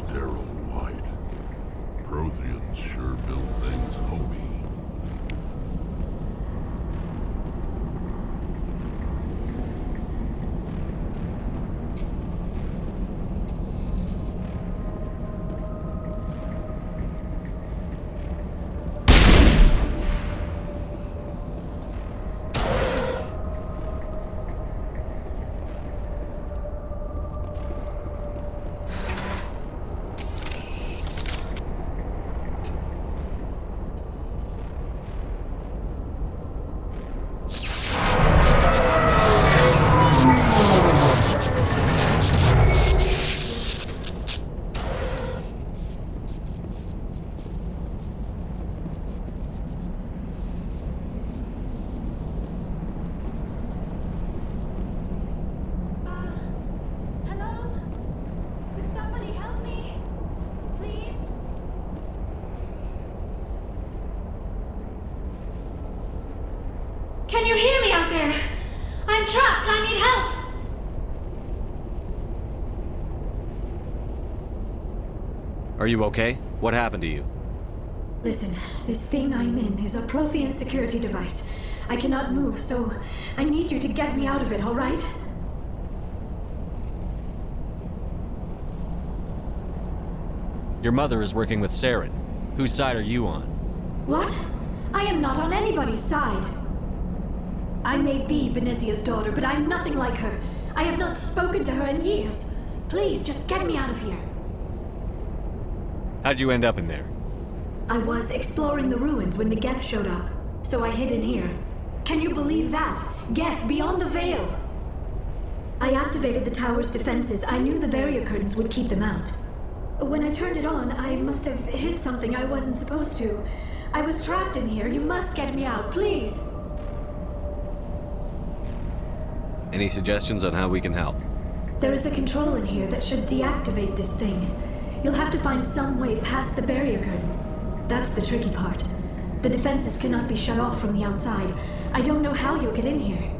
sterile white. Protheans sure built things homey. Can you hear me out there? I'm trapped. I need help. Are you okay? What happened to you? Listen, this thing I'm in is a Prothean security device. I cannot move, so I need you to get me out of it, all right? Your mother is working with Saren. Whose side are you on? What? I am not on anybody's side. I may be Benezia's daughter, but I'm nothing like her. I have not spoken to her in years. Please, just get me out of here. How'd you end up in there? I was exploring the ruins when the Geth showed up, so I hid in here. Can you believe that? Geth beyond the veil! I activated the tower's defenses. I knew the barrier curtains would keep them out. When I turned it on, I must have hit something I wasn't supposed to. I was trapped in here. You must get me out, please! Any suggestions on how we can help? There is a control in here that should deactivate this thing. You'll have to find some way past the barrier curtain. That's the tricky part. The defenses cannot be shut off from the outside. I don't know how you'll get in here.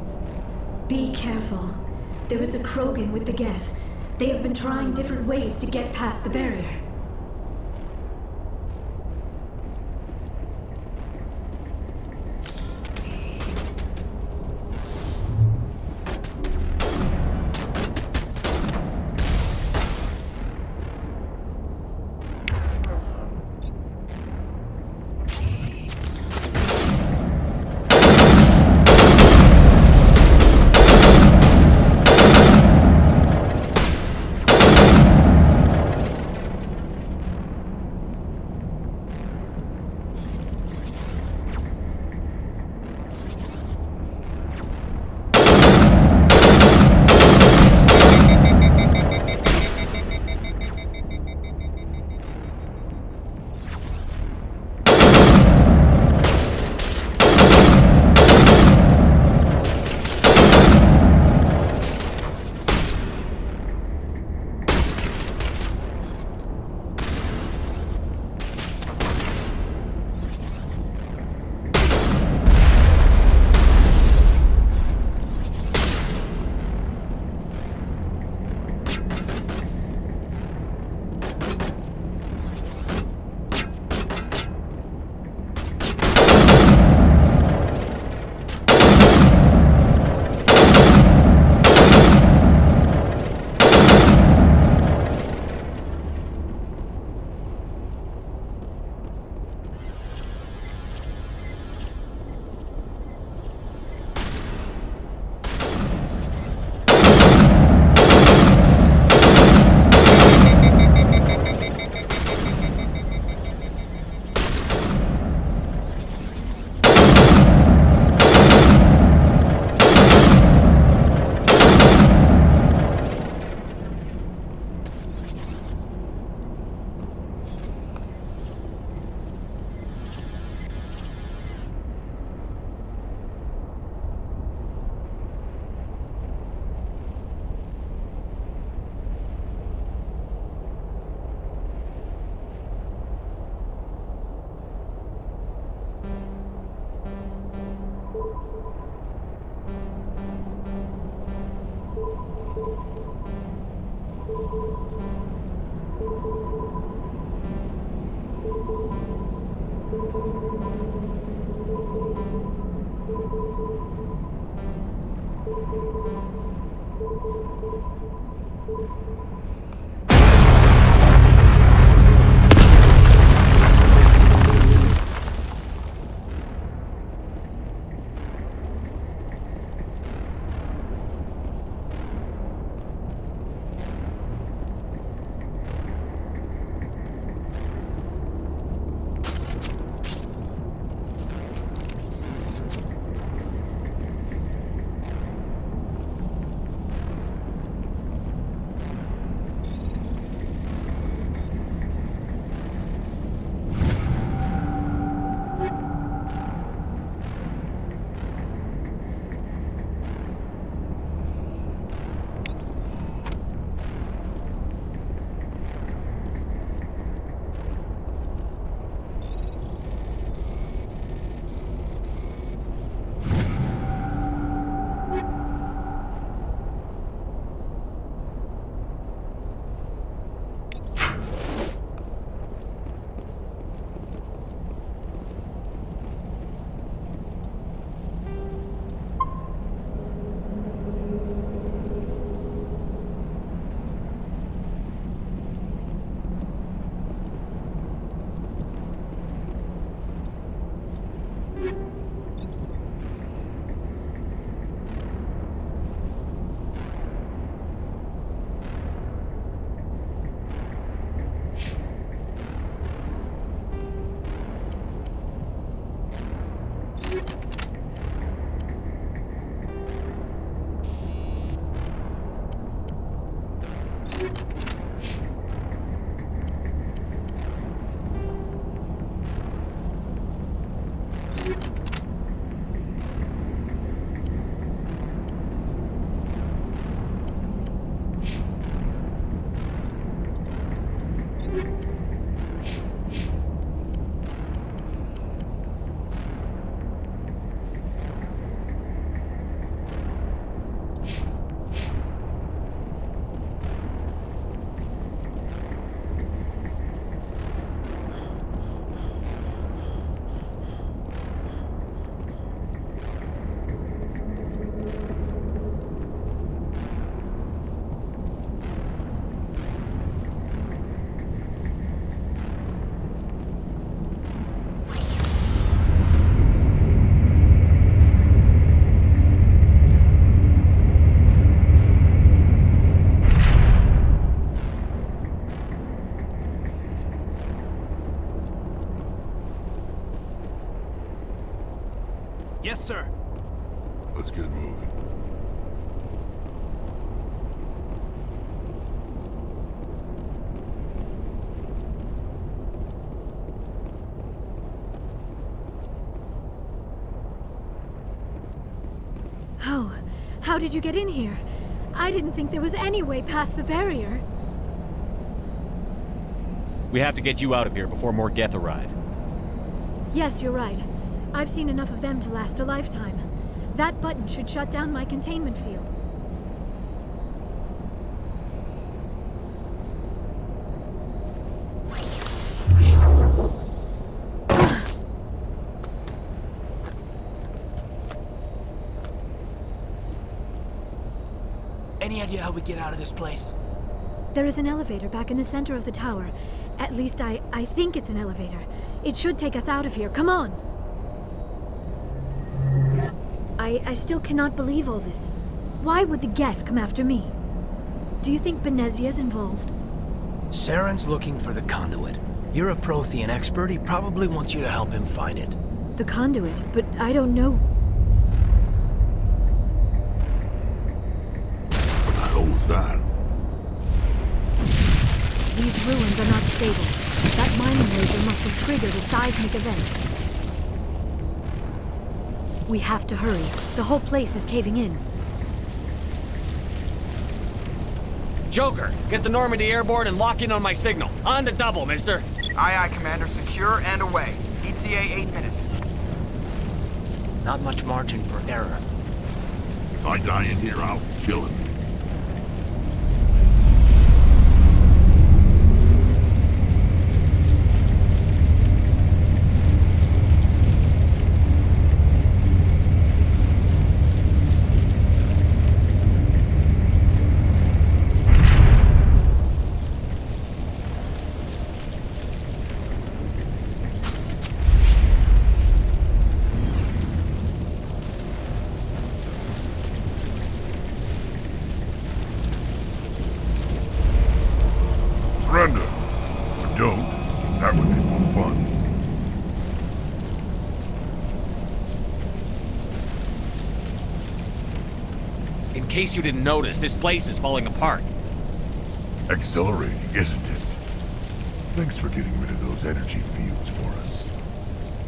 Be careful. There is a Krogan with the Geth. They have been trying different ways to get past the barrier. Yes, sir. Let's get moving. Oh, how did you get in here? I didn't think there was any way past the barrier. We have to get you out of here before more Geth arrive. Yes, you're right. I've seen enough of them to last a lifetime. That button should shut down my containment field. Any idea how we get out of this place? There is an elevator back in the center of the tower. At least I think it's an elevator. It should take us out of here. Come on! I still cannot believe all this. Why would the Geth come after me? Do you think Benezia's involved? Saren's looking for the conduit. You're a Prothean expert. He probably wants you to help him find it. The conduit, but I don't know. What the hell was that? These ruins are not stable. That mining laser must have triggered a seismic event. We have to hurry. The whole place is caving in. Joker, get the Normandy airborne and lock in on my signal. On the double, mister. Aye, aye, Commander. Secure and away. ETA 8 minutes. Not much margin for error. If I die in here, I'll kill him. Surrender. Or don't. That would be more fun. In case you didn't notice, this place is falling apart. Exhilarating, isn't it? Thanks for getting rid of those energy fields for us.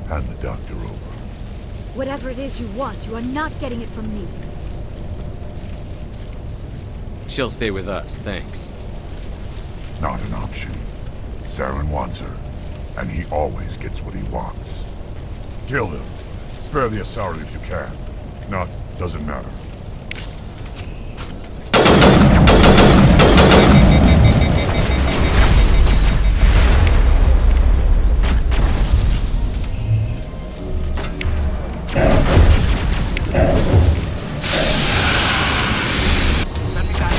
Hand the doctor over. Whatever it is you want, you are not getting it from me. She'll stay with us, thanks. Not an option. Saren wants her, and he always gets what he wants. Kill him. Spare the Asari if you can. If not, doesn't matter. Send me back.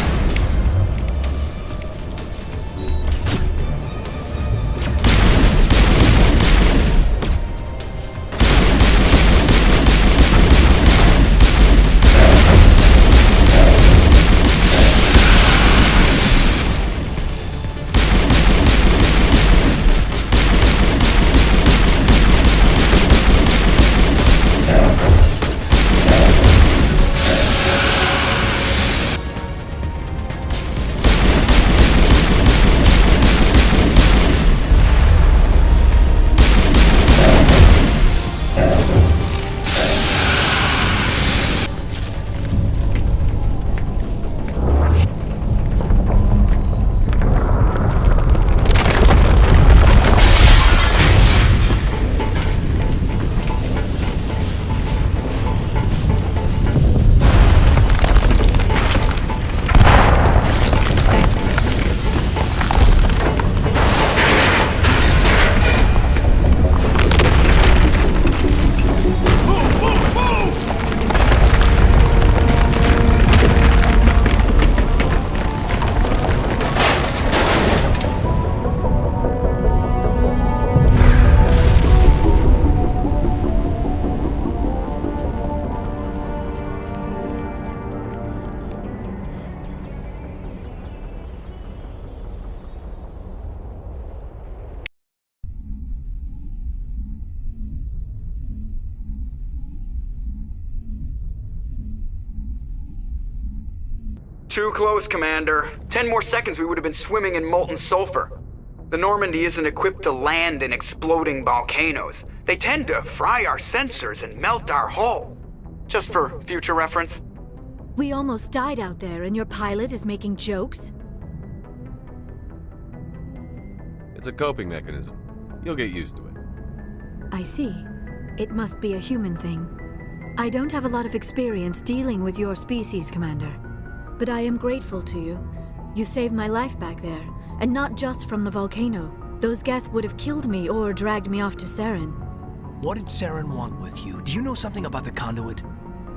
Too close, Commander. 10 more seconds we would have been swimming in molten sulfur. The Normandy isn't equipped to land in exploding volcanoes. They tend to fry our sensors and melt our hull. Just for future reference. We almost died out there, and your pilot is making jokes? It's a coping mechanism. You'll get used to it. I see. It must be a human thing. I don't have a lot of experience dealing with your species, Commander. But I am grateful to you. You saved my life back there, and not just from the volcano. Those Geth would have killed me or dragged me off to Saren. What did Saren want with you? Do you know something about the conduit?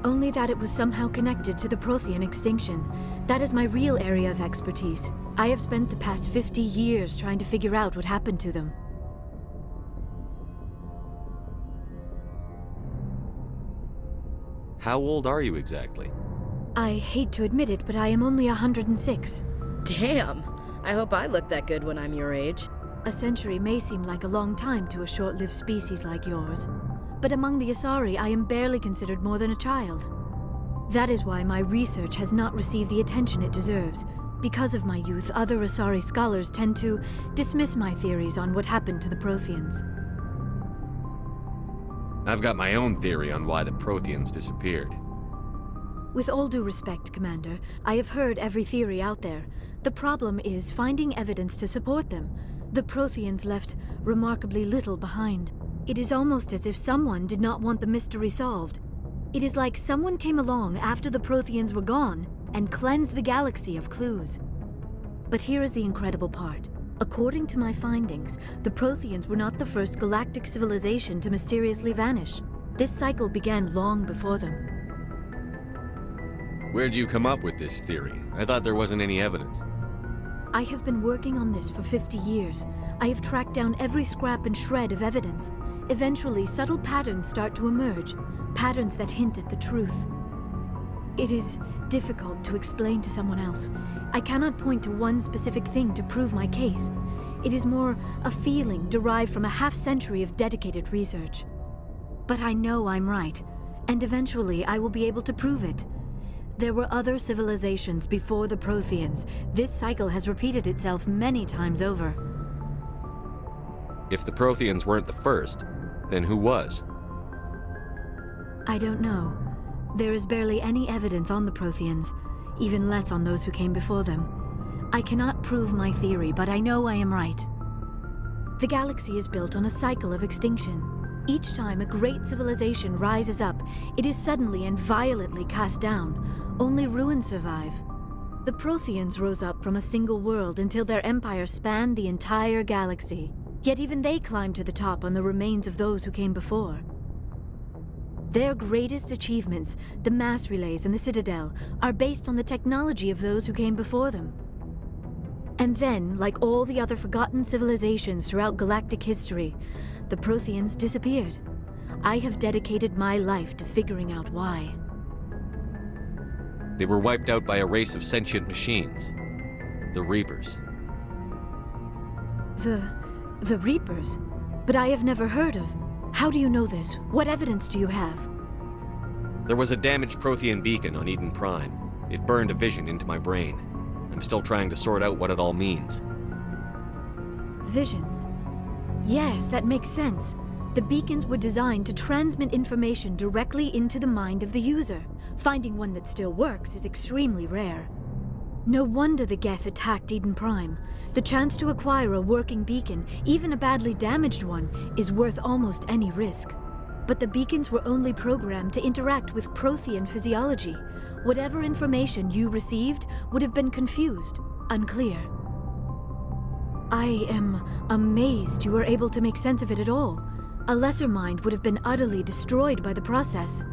Only that it was somehow connected to the Prothean extinction. That is my real area of expertise. I have spent the past 50 years trying to figure out what happened to them. How old are you exactly? I hate to admit it, but I am only 106. Damn! I hope I look that good when I'm your age. A century may seem like a long time to a short-lived species like yours, but among the Asari, I am barely considered more than a child. That is why my research has not received the attention it deserves. Because of my youth, other Asari scholars tend to dismiss my theories on what happened to the Protheans. I've got my own theory on why the Protheans disappeared. With all due respect, Commander, I have heard every theory out there. The problem is finding evidence to support them. The Protheans left remarkably little behind. It is almost as if someone did not want the mystery solved. It is like someone came along after the Protheans were gone and cleansed the galaxy of clues. But here is the incredible part. According to my findings, the Protheans were not the first galactic civilization to mysteriously vanish. This cycle began long before them. Where'd you come up with this theory? I thought there wasn't any evidence. I have been working on this for 50 years. I have tracked down every scrap and shred of evidence. Eventually, subtle patterns start to emerge, patterns that hint at the truth. It is difficult to explain to someone else. I cannot point to one specific thing to prove my case. It is more a feeling derived from a half-century of dedicated research. But I know I'm right, and eventually I will be able to prove it. There were other civilizations before the Protheans. This cycle has repeated itself many times over. If the Protheans weren't the first, then who was? I don't know. There is barely any evidence on the Protheans, even less on those who came before them. I cannot prove my theory, but I know I am right. The galaxy is built on a cycle of extinction. Each time a great civilization rises up, it is suddenly and violently cast down. Only ruins survive. The Protheans rose up from a single world until their empire spanned the entire galaxy. Yet even they climbed to the top on the remains of those who came before. Their greatest achievements, the mass relays and the Citadel, are based on the technology of those who came before them. And then, like all the other forgotten civilizations throughout galactic history, the Protheans disappeared. I have dedicated my life to figuring out why. They were wiped out by a race of sentient machines. The Reapers. The Reapers? But I have never heard of. How do you know this? What evidence do you have? There was a damaged Prothean beacon on Eden Prime. It burned a vision into my brain. I'm still trying to sort out what it all means. Visions? Yes, that makes sense. The beacons were designed to transmit information directly into the mind of the user. Finding one that still works is extremely rare. No wonder the Geth attacked Eden Prime. The chance to acquire a working beacon, even a badly damaged one, is worth almost any risk. But the beacons were only programmed to interact with Prothean physiology. Whatever information you received would have been confused, unclear. I am amazed you were able to make sense of it at all. A lesser mind would have been utterly destroyed by the process.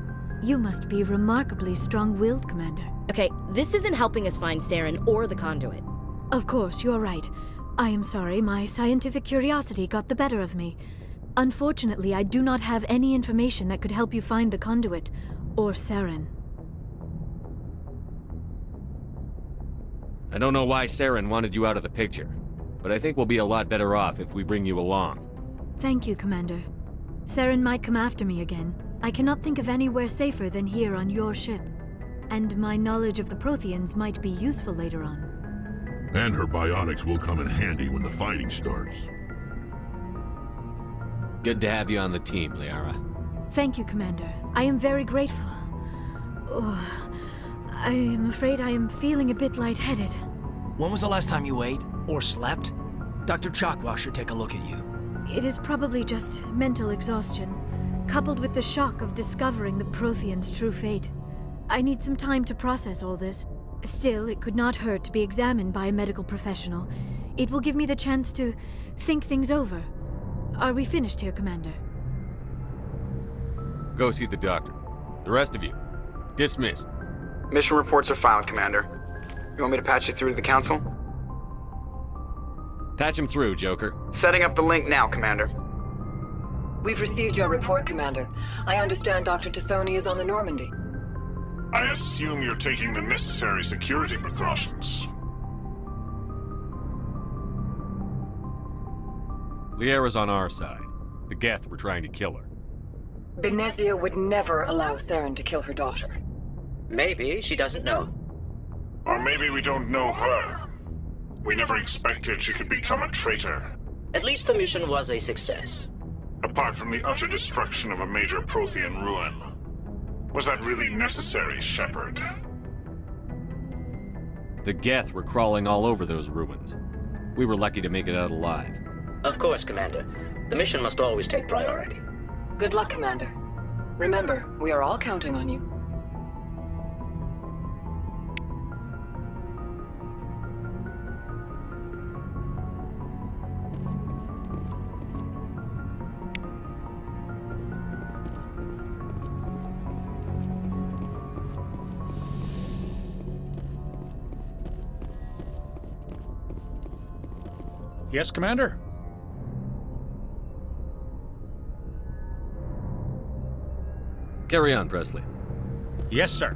You must be remarkably strong-willed, Commander. Okay, this isn't helping us find Saren or the conduit. Of course, you are right. I am sorry, my scientific curiosity got the better of me. Unfortunately, I do not have any information that could help you find the conduit, or Saren. I don't know why Saren wanted you out of the picture, but I think we'll be a lot better off if we bring you along. Thank you, Commander. Saren might come after me again. I cannot think of anywhere safer than here on your ship. And my knowledge of the Protheans might be useful later on. And her biotics will come in handy when the fighting starts. Good to have you on the team, Liara. Thank you, Commander. I am very grateful. Oh, I am afraid I am feeling a bit lightheaded. When was the last time you ate or slept? Dr. Chakwa should take a look at you. It is probably just mental exhaustion, coupled with the shock of discovering the Protheans' true fate. I need some time to process all this. Still, it could not hurt to be examined by a medical professional. It will give me the chance to think things over. Are we finished here, Commander? Go see the doctor. The rest of you, dismissed. Mission reports are filed, Commander. You want me to patch you through to the Council? Patch him through, Joker. Setting up the link now, Commander. We've received your report, Commander. I understand Dr. Tassoni is on the Normandy. I assume you're taking the necessary security precautions. Liara's on our side. The Geth were trying to kill her. Benezia would never allow Saren to kill her daughter. Maybe she doesn't know. Or maybe we don't know her. We never expected she could become a traitor. At least the mission was a success. Apart from the utter destruction of a major Prothean ruin. Was that really necessary, Shepard? The Geth were crawling all over those ruins. We were lucky to make it out alive. Of course, Commander. The mission must always take priority. Good luck, Commander. Remember, we are all counting on you. Yes, Commander? Carry on, Presley. Yes, sir.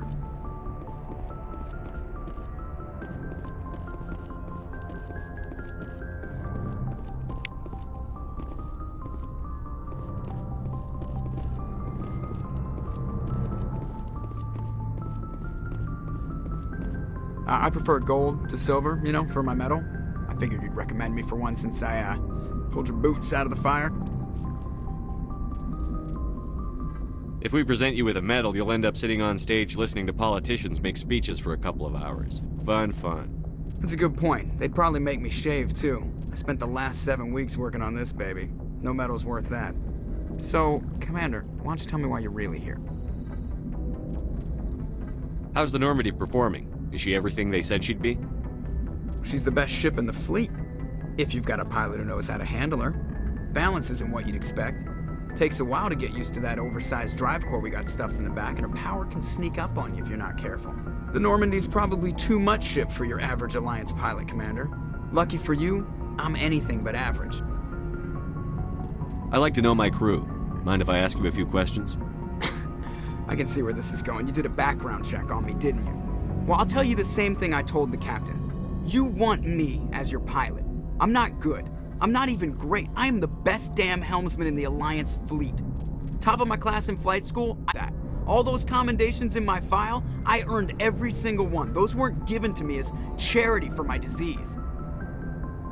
I prefer gold to silver, you know, for my medal. I figured you'd recommend me for one since I, pulled your boots out of the fire. If we present you with a medal, you'll end up sitting on stage listening to politicians make speeches for a couple of hours. Fun, fun. That's a good point. They'd probably make me shave, too. I spent the last 7 weeks working on this baby. No medal's worth that. So, Commander, why don't you tell me why you're really here? How's the Normandy performing? Is she everything they said she'd be? She's the best ship in the fleet. If you've got a pilot who knows how to handle her. Balance isn't what you'd expect. Takes a while to get used to that oversized drive core we got stuffed in the back, and her power can sneak up on you if you're not careful. The Normandy's probably too much ship for your average Alliance pilot, Commander. Lucky for you, I'm anything but average. I like to know my crew. Mind if I ask you a few questions? I can see where this is going. You did a background check on me, didn't you? Well, I'll tell you the same thing I told the captain. You want me as your pilot. I'm not good. I'm not even great. I am the best damn helmsman in the Alliance fleet. Top of my class in flight school, that. All those commendations in my file, I earned every single one. Those weren't given to me as charity for my disease.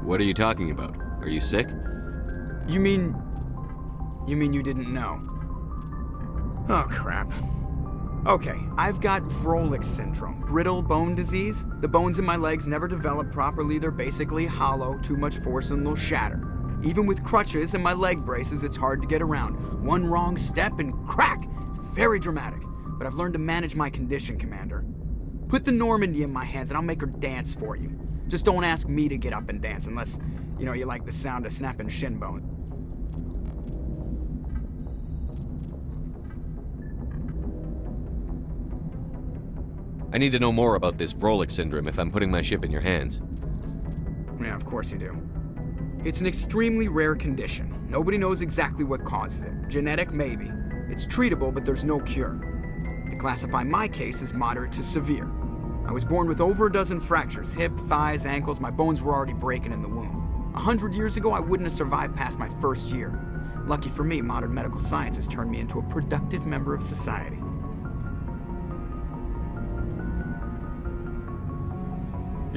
What are you talking about? Are you sick? You mean you didn't know? Oh, crap. Okay, I've got Vrolik syndrome, brittle bone disease. The bones in my legs never develop properly. They're basically hollow, too much force and they'll shatter. Even with crutches and my leg braces, it's hard to get around. One wrong step and crack! It's very dramatic, but I've learned to manage my condition, Commander. Put the Normandy in my hands and I'll make her dance for you. Just don't ask me to get up and dance unless, you like the sound of snapping shin bone. I need to know more about this Vrolik syndrome if I'm putting my ship in your hands. Yeah, of course you do. It's an extremely rare condition. Nobody knows exactly what causes it. Genetic, maybe. It's treatable, but there's no cure. They classify my case as moderate to severe. I was born with over a dozen fractures, hip, thighs, ankles. My bones were already breaking in the womb. 100 years ago, I wouldn't have survived past my first year. Lucky for me, modern medical science has turned me into a productive member of society.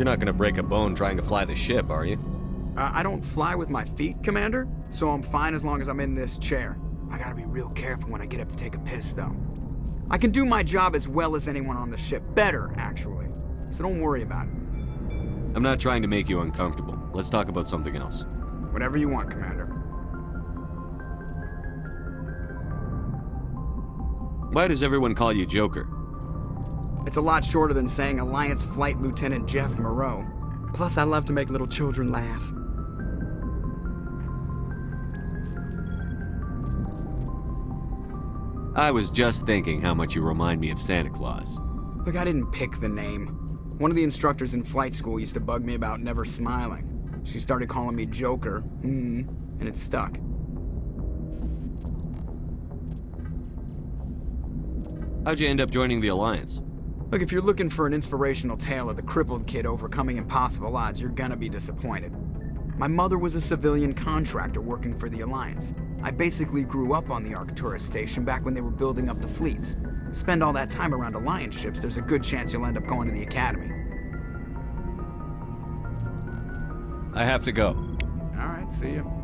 You're not gonna break a bone trying to fly the ship, are you? I don't fly with my feet, Commander, so I'm fine as long as I'm in this chair. I gotta be real careful when I get up to take a piss, though. I can do my job as well as anyone on the ship. Better, actually. So don't worry about it. I'm not trying to make you uncomfortable. Let's talk about something else. Whatever you want, Commander. Why does everyone call you Joker? It's a lot shorter than saying Alliance Flight Lieutenant Jeff Moreau. Plus, I love to make little children laugh. I was just thinking how much you remind me of Santa Claus. Look, I didn't pick the name. One of the instructors in flight school used to bug me about never smiling. She started calling me Joker, and it stuck. How'd you end up joining the Alliance? Look, if you're looking for an inspirational tale of the crippled kid overcoming impossible odds, you're gonna be disappointed. My mother was a civilian contractor working for the Alliance. I basically grew up on the Arcturus station back when they were building up the fleets. Spend all that time around Alliance ships, there's a good chance you'll end up going to the Academy. I have to go. All right, see you.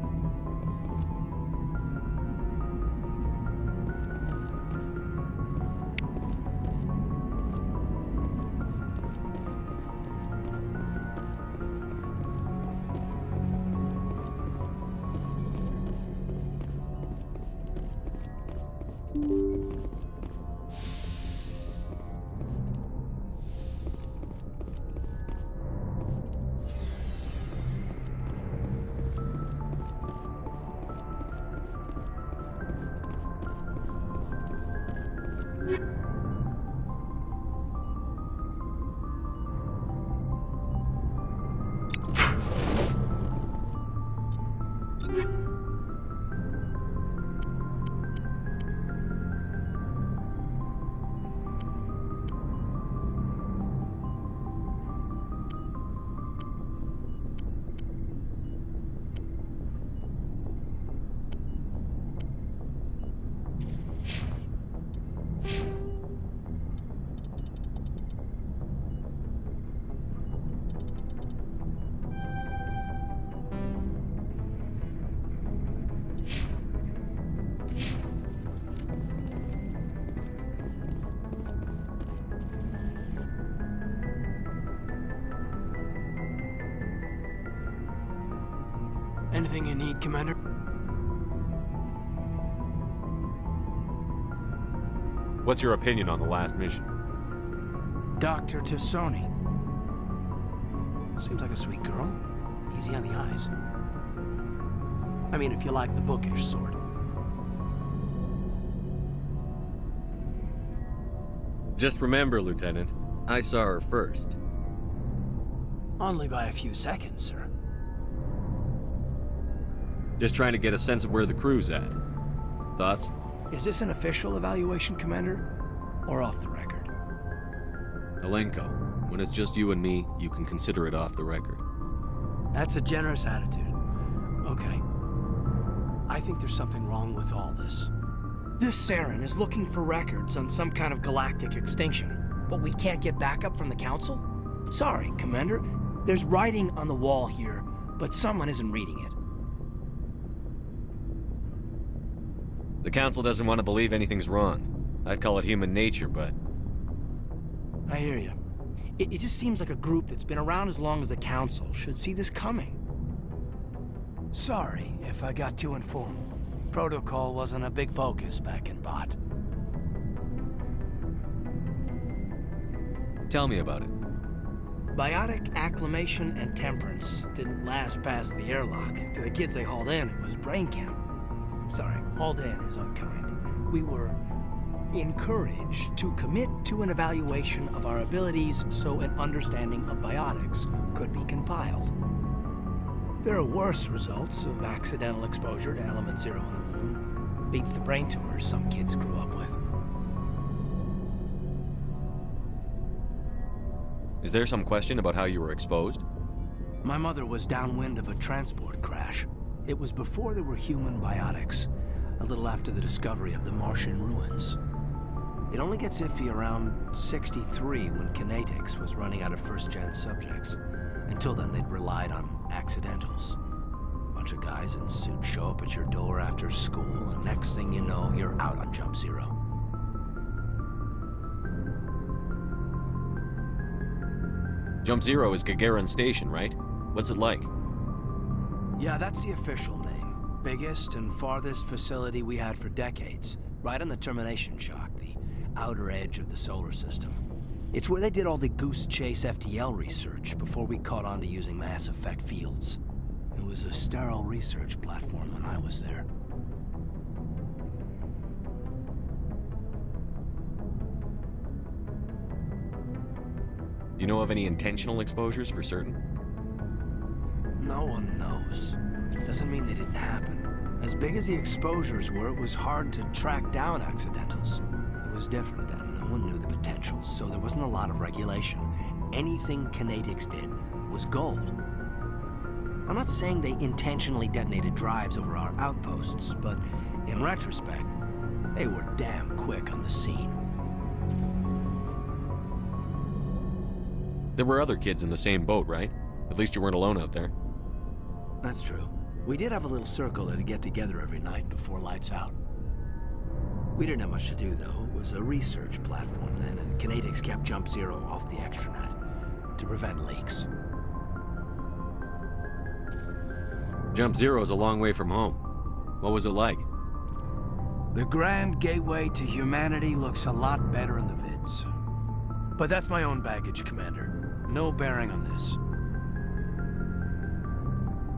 Anything you need, Commander? What's your opinion on the last mission? Dr. Tassoni. Seems like a sweet girl. Easy on the eyes. I mean, if you like the bookish sort. Just remember, Lieutenant, I saw her first. Only by a few seconds, sir. Just trying to get a sense of where the crew's at. Thoughts? Is this an official evaluation, Commander? Or off the record? Alenko, when it's just you and me, you can consider it off the record. That's a generous attitude. Okay. I think there's something wrong with all this. This Saren is looking for records on some kind of galactic extinction, but we can't get backup from the Council? Sorry, Commander. There's writing on the wall here, but someone isn't reading it. The Council doesn't want to believe anything's wrong. I'd call it human nature, but... I hear you. It just seems like a group that's been around as long as the Council should see this coming. Sorry if I got too informal. Protocol wasn't a big focus back in Bot. Tell me about it. Biotic acclimation and temperance didn't last past the airlock. To the kids they hauled in, it was brain camp. Sorry, hauled in is unkind. We were encouraged to commit to an evaluation of our abilities so an understanding of biotics could be compiled. There are worse results of accidental exposure to element 0 in a wound. Beats the brain tumors some kids grew up with. Is there some question about how you were exposed? My mother was downwind of a transport crash. It was before there were human biotics, a little after the discovery of the Martian ruins. It only gets iffy around 63 when Kinetics was running out of first-gen subjects. Until then, they'd relied on accidentals. Bunch of guys in suits show up at your door after school, and next thing you know, you're out on Jump Zero. Jump Zero is Gagarin Station, right? What's it like? Yeah, that's the official name. Biggest and farthest facility we had for decades. Right on the termination shock, the outer edge of the solar system. It's where they did all the Goose Chase FTL research before we caught on to using mass effect fields. It was a sterile research platform when I was there. You know of any intentional exposures for certain? No one knows. Doesn't mean they didn't happen. As big as the exposures were, it was hard to track down accidentals. It was different then. No one knew the potential, so there wasn't a lot of regulation. Anything Kinetics did was gold. I'm not saying they intentionally detonated drives over our outposts, but in retrospect, they were damn quick on the scene. There were other kids in the same boat, right? At least you weren't alone out there. That's true. We did have a little circle that'd get together every night before lights out. We didn't have much to do, though. It was a research platform then, and Kinetics kept Jump Zero off the extranet to prevent leaks. Jump Zero's a long way from home. What was it like? The grand gateway to humanity looks a lot better in the vids. But that's my own baggage, Commander. No bearing on this.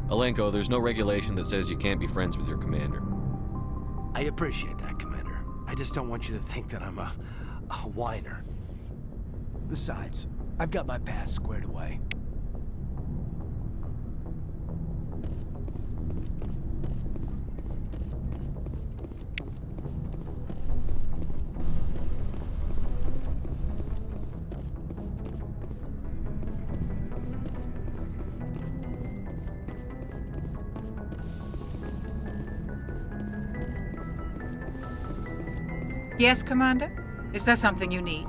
Alenko, there's no regulation that says you can't be friends with your commander. I appreciate that, Commander. I just don't want you to think that I'm a whiner. Besides, I've got my past squared away. Yes, Commander? Is there something you need?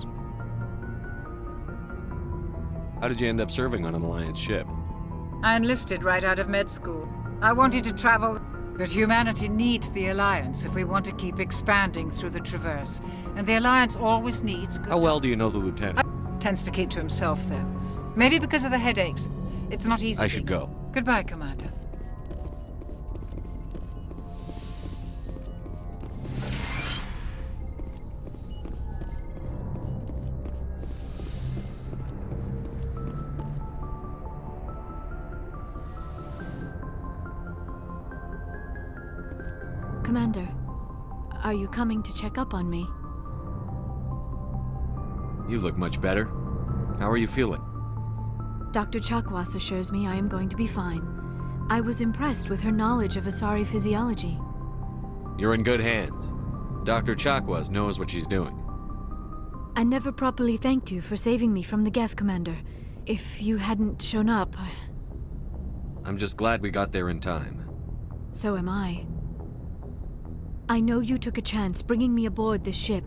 How did you end up serving on an Alliance ship? I enlisted right out of med school. I wanted to travel, but humanity needs the Alliance if we want to keep expanding through the Traverse. And the Alliance always needs good... How well do you know the Lieutenant? Tends to keep to himself, though. Maybe because of the headaches. It's not easy. I should go. Goodbye, Commander. Commander, are you coming to check up on me? You look much better. How are you feeling? Dr. Chakwas assures me I am going to be fine. I was impressed with her knowledge of Asari physiology. You're in good hands. Dr. Chakwas knows what she's doing. I never properly thanked you for saving me from the Geth, Commander. If you hadn't shown up... I'm just glad we got there in time. So am I. I know you took a chance bringing me aboard this ship.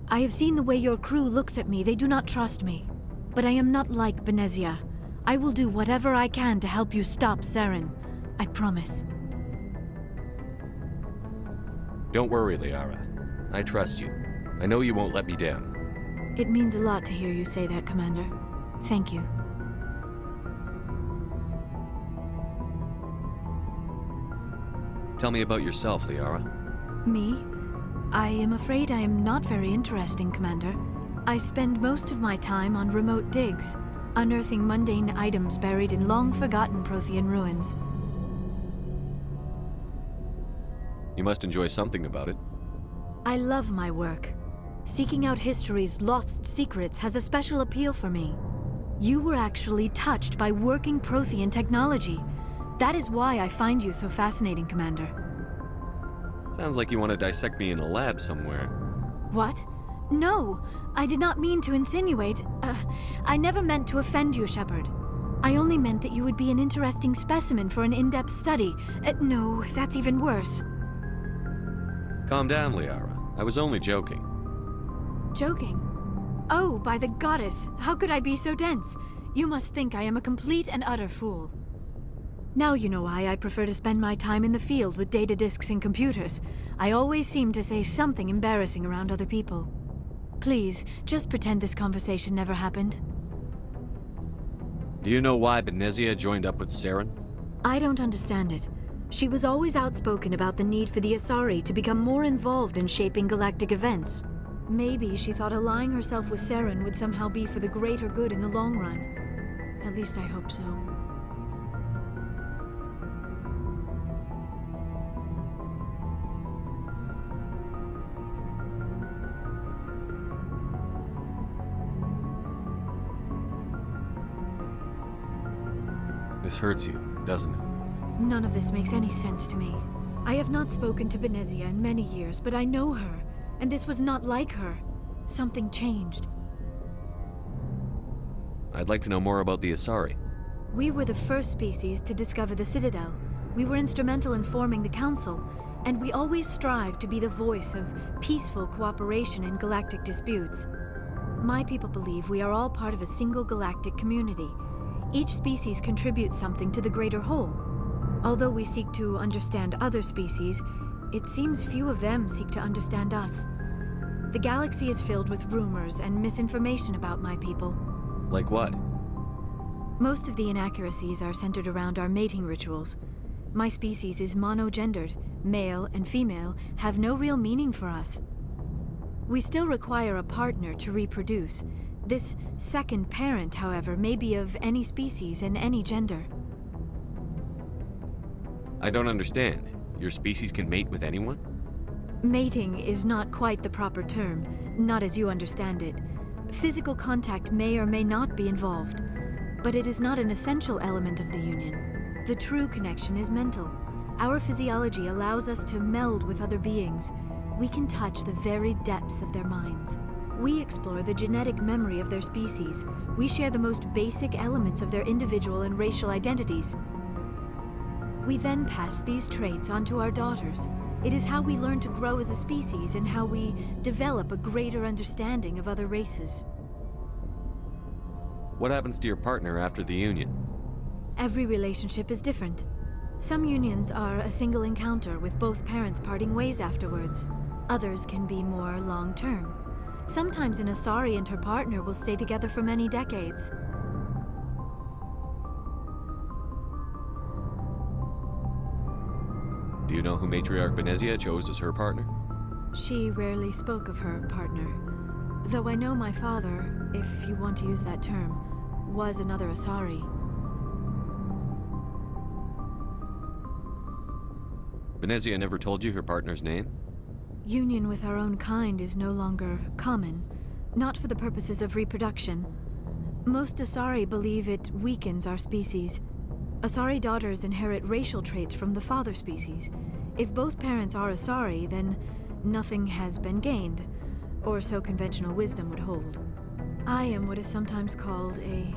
I have seen the way your crew looks at me. They do not trust me. But I am not like Benezia. I will do whatever I can to help you stop Saren. I promise. Don't worry, Liara. I trust you. I know you won't let me down. It means a lot to hear you say that, Commander. Thank you. Tell me about yourself, Liara. Me? I am afraid I am not very interesting, Commander. I spend most of my time on remote digs, unearthing mundane items buried in long-forgotten Prothean ruins. You must enjoy something about it. I love my work. Seeking out history's lost secrets has a special appeal for me. You were actually touched by working Prothean technology. That is why I find you so fascinating, Commander. Sounds like you want to dissect me in a lab somewhere. What? No, I did not mean to insinuate. I never meant to offend you, Shepard. I only meant that you would be an interesting specimen for an in-depth study. No, that's even worse. Calm down, Liara. I was only joking. Joking? Oh, by the goddess, how could I be so dense? You must think I am a complete and utter fool. Now you know why I prefer to spend my time in the field with data disks and computers. I always seem to say something embarrassing around other people. Please, just pretend this conversation never happened. Do you know why Benezia joined up with Saren? I don't understand it. She was always outspoken about the need for the Asari to become more involved in shaping galactic events. Maybe she thought allying herself with Saren would somehow be for the greater good in the long run. At least I hope so. This hurts you, doesn't it? None of this makes any sense to me. I have not spoken to Benezia in many years, but I know her, and this was not like her. Something changed. I'd like to know more about the Asari. We were the first species to discover the Citadel. We were instrumental in forming the Council, and we always strive to be the voice of peaceful cooperation in galactic disputes. My people believe we are all part of a single galactic community. Each species contributes something to the greater whole. Although we seek to understand other species, it seems few of them seek to understand us. The galaxy is filled with rumors and misinformation about my people. Like what? Most of the inaccuracies are centered around our mating rituals. My species is monogendered. Male and female have no real meaning for us. We still require a partner to reproduce. This second parent, however, may be of any species and any gender. I don't understand. Your species can mate with anyone? Mating is not quite the proper term, not as you understand it. Physical contact may or may not be involved, but it is not an essential element of the union. The true connection is mental. Our physiology allows us to meld with other beings. We can touch the very depths of their minds. We explore the genetic memory of their species. We share the most basic elements of their individual and racial identities. We then pass these traits on to our daughters. It is how we learn to grow as a species and how we develop a greater understanding of other races. What happens to your partner after the union? Every relationship is different. Some unions are a single encounter with both parents parting ways afterwards. Others can be more long-term. Sometimes an Asari and her partner will stay together for many decades. Do you know who Matriarch Benezia chose as her partner? She rarely spoke of her partner. Though I know my father, if you want to use that term, was another Asari. Benezia never told you her partner's name? Union with our own kind is no longer common, not for the purposes of reproduction. Most Asari believe it weakens our species. Asari daughters inherit racial traits from the father species. If both parents are Asari, then nothing has been gained, or so conventional wisdom would hold. I am what is sometimes called a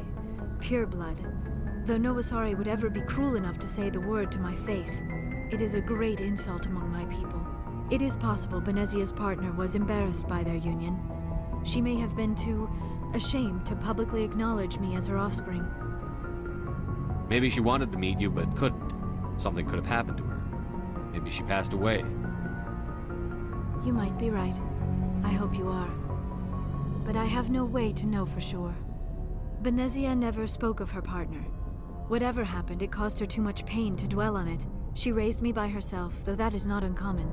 pureblood, though no Asari would ever be cruel enough to say the word to my face. It is a great insult among my people. It is possible Benezia's partner was embarrassed by their union. She may have been too ashamed to publicly acknowledge me as her offspring. Maybe she wanted to meet you but couldn't. Something could have happened to her. Maybe she passed away. You might be right. I hope you are. But I have no way to know for sure. Benezia never spoke of her partner. Whatever happened, it caused her too much pain to dwell on it. She raised me by herself, though that is not uncommon.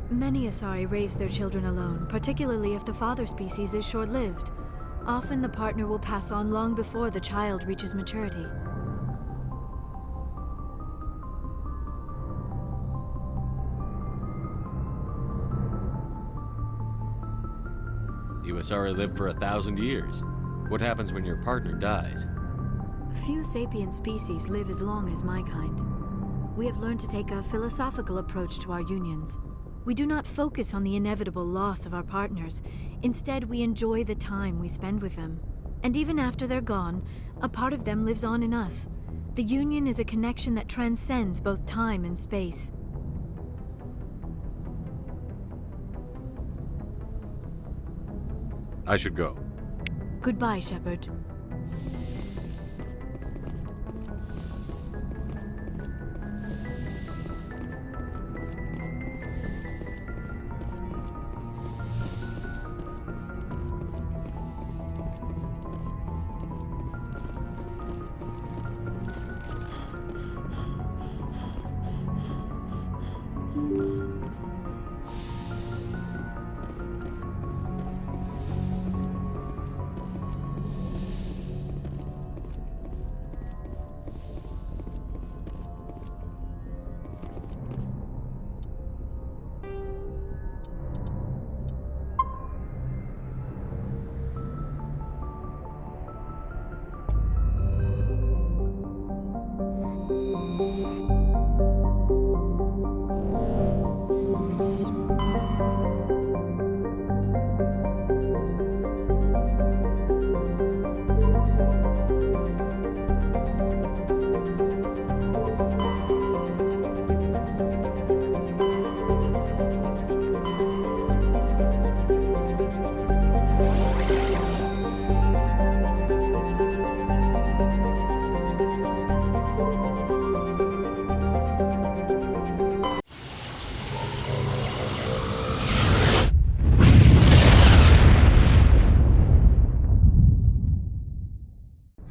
Many Asari raise their children alone, particularly if the father species is short-lived. Often the partner will pass on long before the child reaches maturity. You Asari live for 1,000 years. What happens when your partner dies? Few sapient species live as long as my kind. We have learned to take a philosophical approach to our unions. We do not focus on the inevitable loss of our partners. Instead, we enjoy the time we spend with them. And even after they're gone, a part of them lives on in us. The union is a connection that transcends both time and space. I should go. Goodbye, Shepard.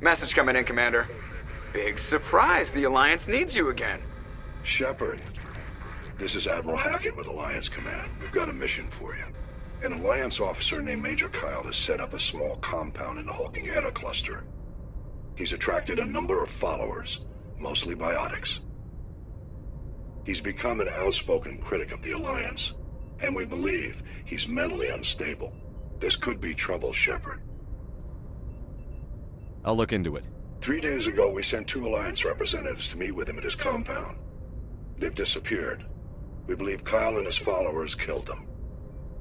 Message coming in, Commander. Big surprise, the Alliance needs you again. Shepard, this is Admiral Hackett with Alliance Command. We've got a mission for you. An Alliance officer named Major Kyle has set up a small compound in the Hulking Eta cluster. He's attracted a number of followers, mostly biotics. He's become an outspoken critic of the Alliance, and we believe he's mentally unstable. This could be trouble, Shepard. I'll look into it. 3 days ago, we sent 2 Alliance representatives to meet with him at his compound. They've disappeared. We believe Kyle and his followers killed them.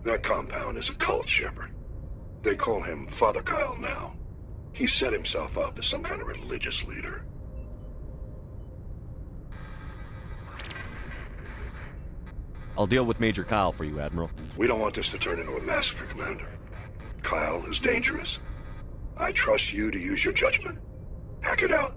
That compound is a cult, Shepard. They call him Father Kyle now. He set himself up as some kind of religious leader. I'll deal with Major Kyle for you, Admiral. We don't want this to turn into a massacre, Commander. Kyle is dangerous. I trust you to use your judgment. Hack it out.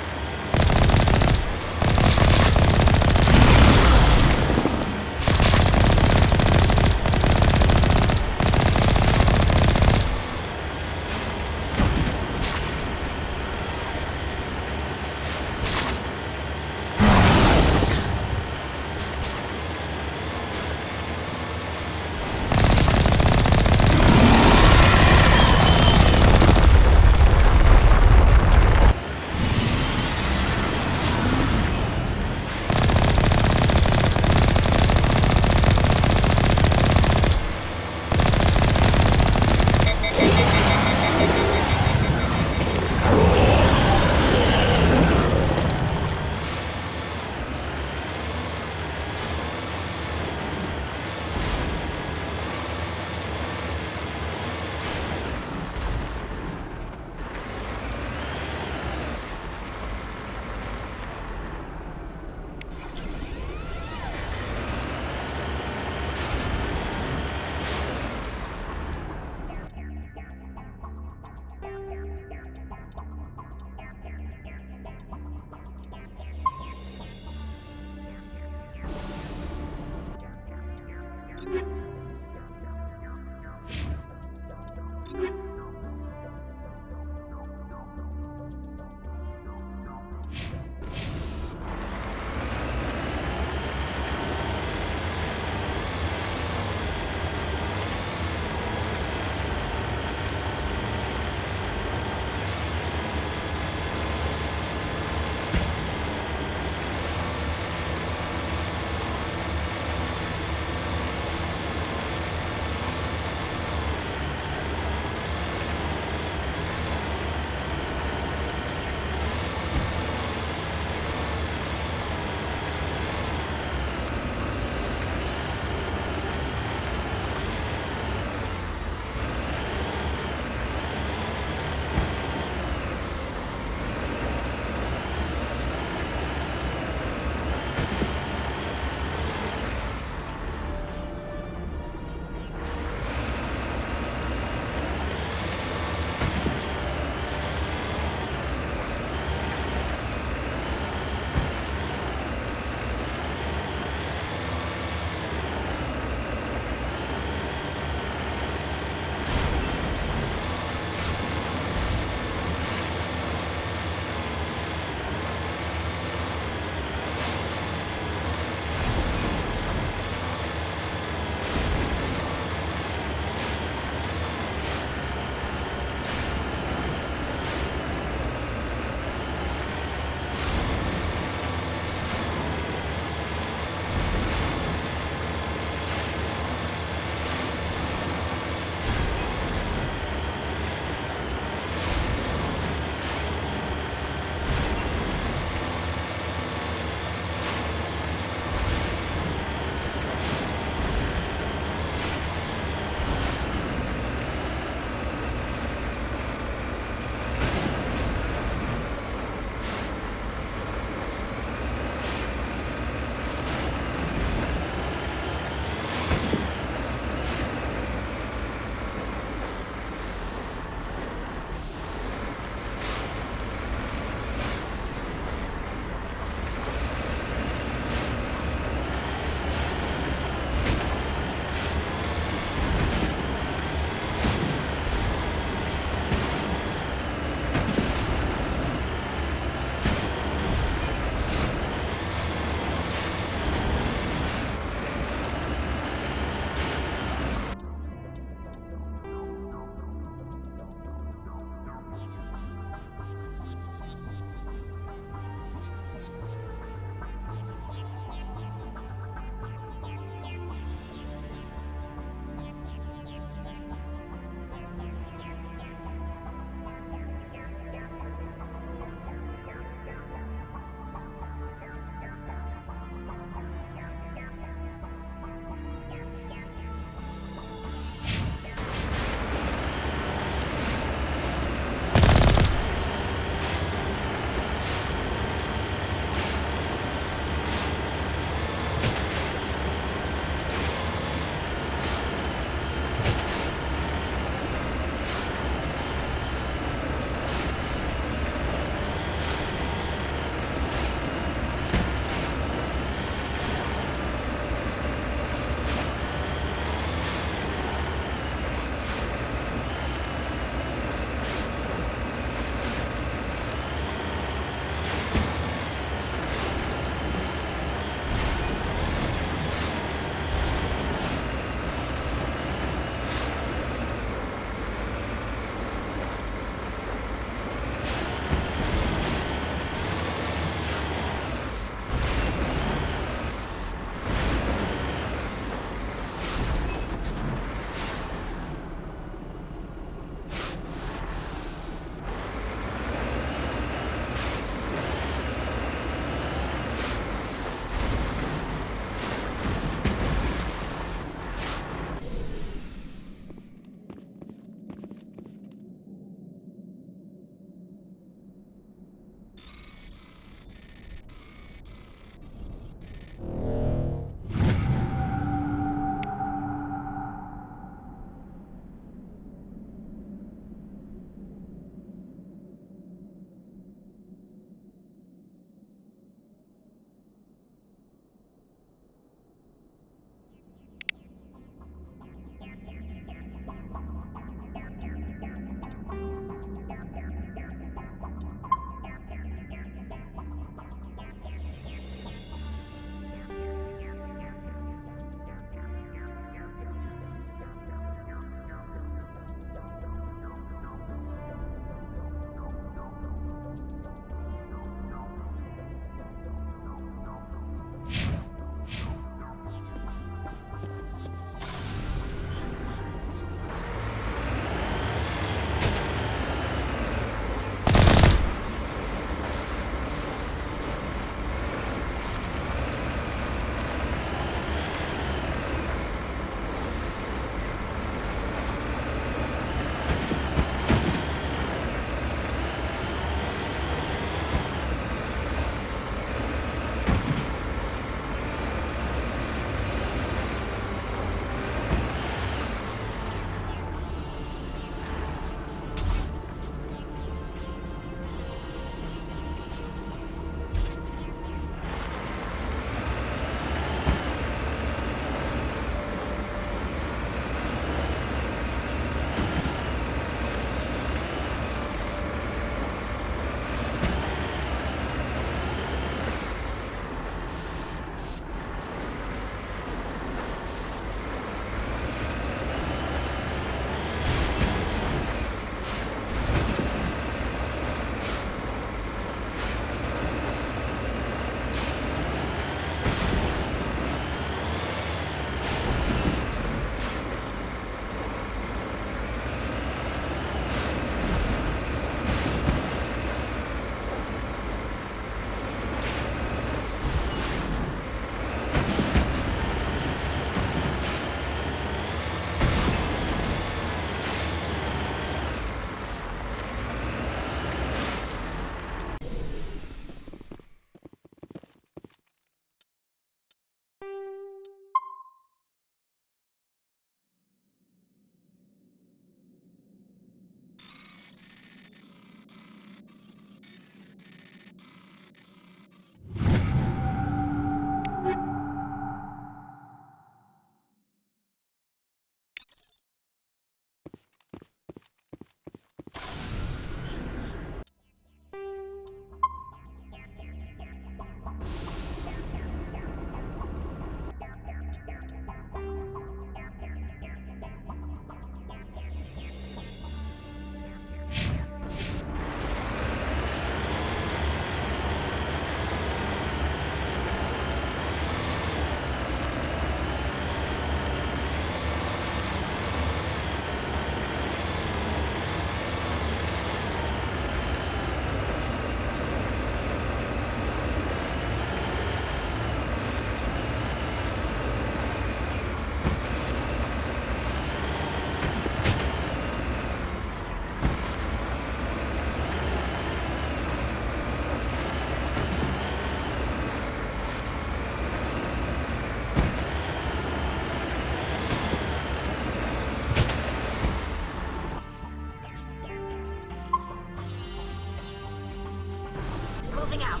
moving out.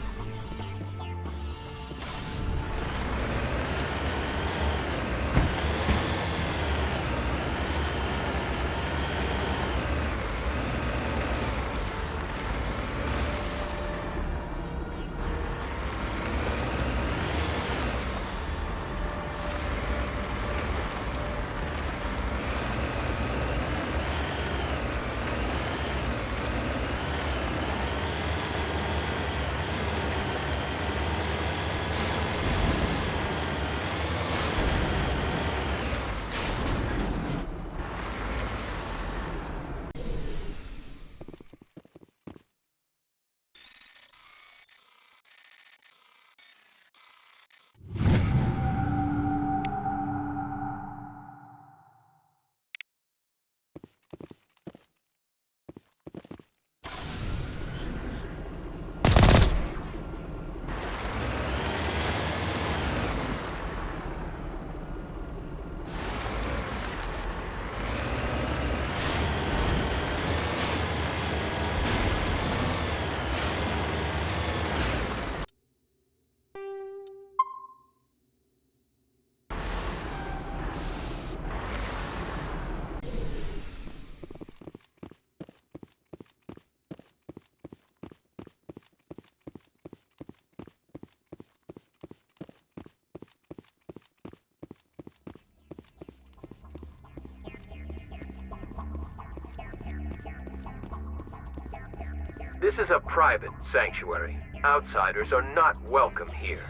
This is a private sanctuary. Outsiders are not welcome here.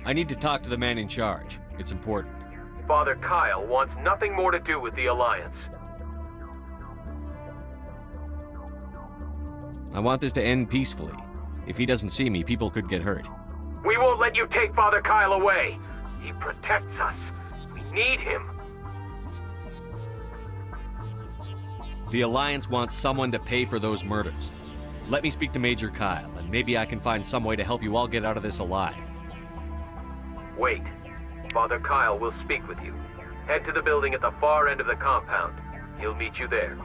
I need to talk to the man in charge. It's important. Father Kyle wants nothing more to do with the Alliance. I want this to end peacefully. If he doesn't see me, people could get hurt. We won't let you take Father Kyle away. He protects us. We need him. The Alliance wants someone to pay for those murders. Let me speak to Major Kyle, and maybe I can find some way to help you all get out of this alive. Wait. Father Kyle will speak with you. Head to the building at the far end of the compound. He'll meet you there.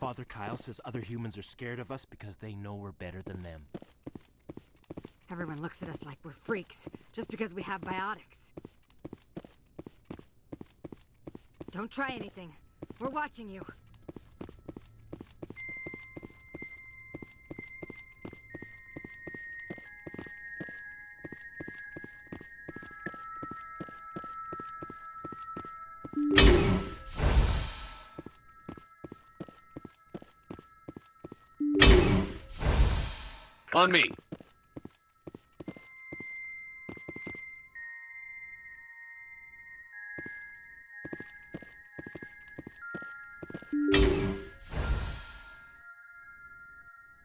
Father Kyle says other humans are scared of us because they know we're better than them. Everyone looks at us like we're freaks, just because we have biotics. Don't try anything. We're watching you. On me.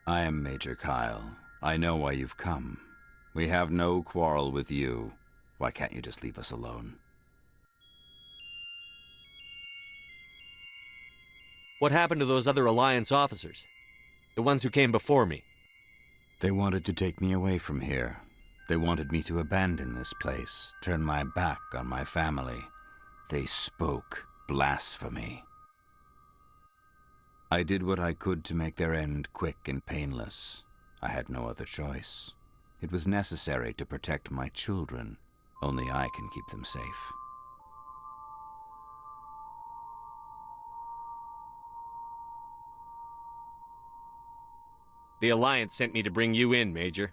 I am Major Kyle. I know why you've come. We have no quarrel with you. Why can't you just leave us alone? What happened to those other Alliance officers? The ones who came before me? They wanted to take me away from here. They wanted me to abandon this place, turn my back on my family. They spoke blasphemy. I did what I could to make their end quick and painless. I had no other choice. It was necessary to protect my children. Only I can keep them safe. The Alliance sent me to bring you in, Major.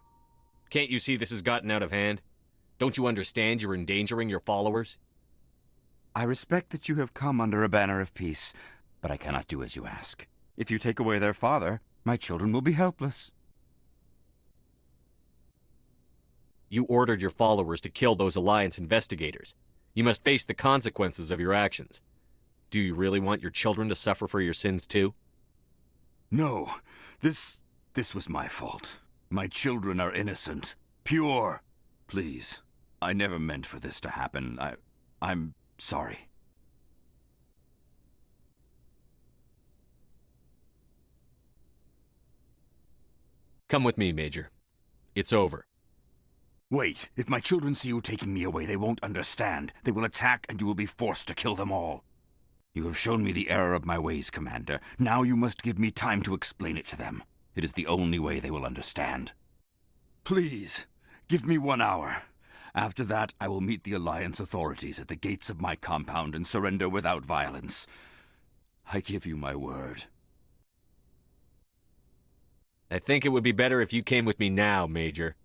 Can't you see this has gotten out of hand? Don't you understand you're endangering your followers? I respect that you have come under a banner of peace, but I cannot do as you ask. If you take away their father, my children will be helpless. You ordered your followers to kill those Alliance investigators. You must face the consequences of your actions. Do you really want your children to suffer for your sins too? No, this was my fault. My children are innocent, pure. Please, I never meant for this to happen. I'm sorry. Come with me, Major. It's over. Wait, if my children see you taking me away, they won't understand. They will attack and you will be forced to kill them all. You have shown me the error of my ways, Commander. Now you must give me time to explain it to them. It is the only way they will understand. Please, give me 1 hour. After that, I will meet the Alliance authorities at the gates of my compound and surrender without violence. I give you my word. I think it would be better if you came with me now, Major.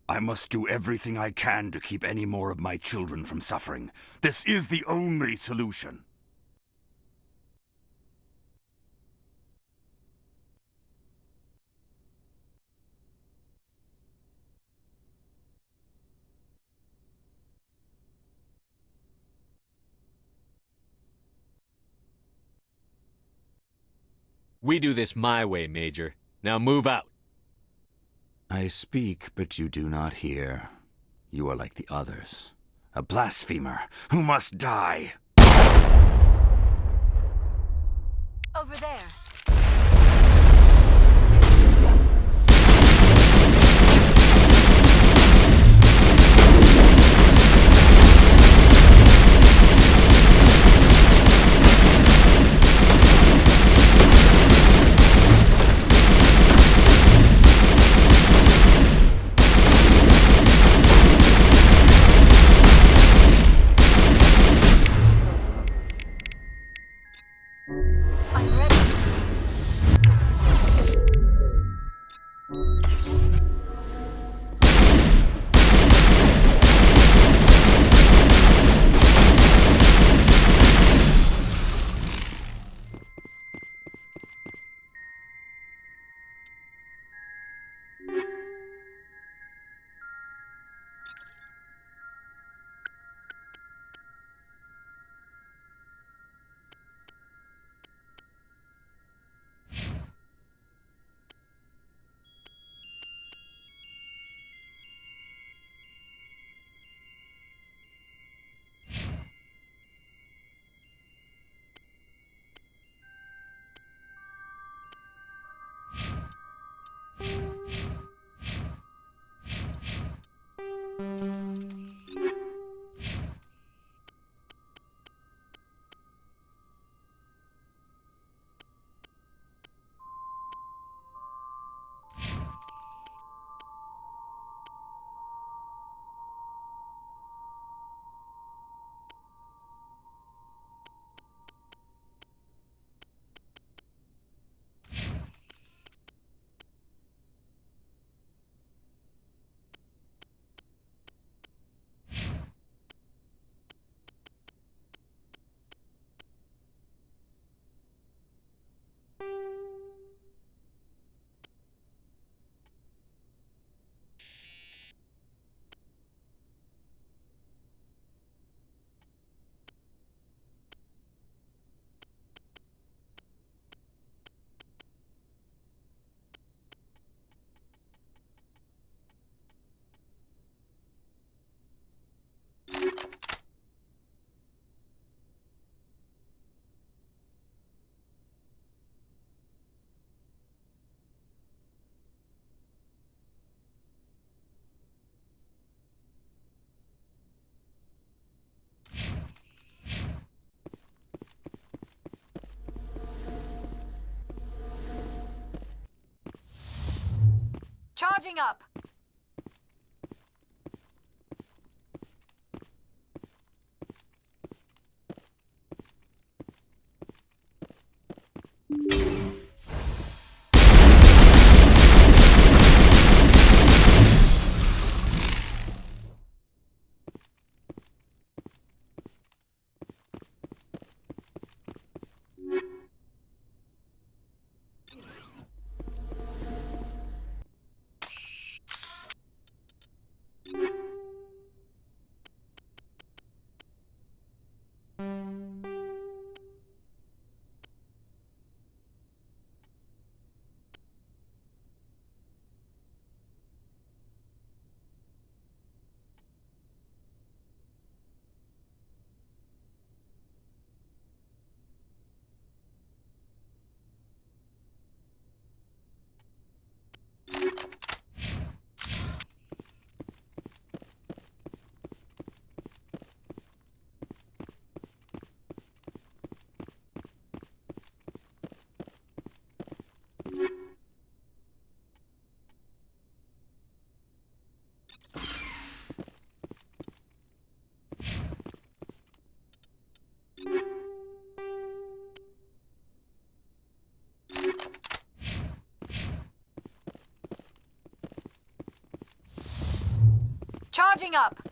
I must do everything I can to keep any more of my children from suffering. This is the only solution. We do this my way, Major. Now move out. I speak, but you do not hear. You are like the others. A blasphemer who must die. Over there. I'm ready. Charging up! Charging up!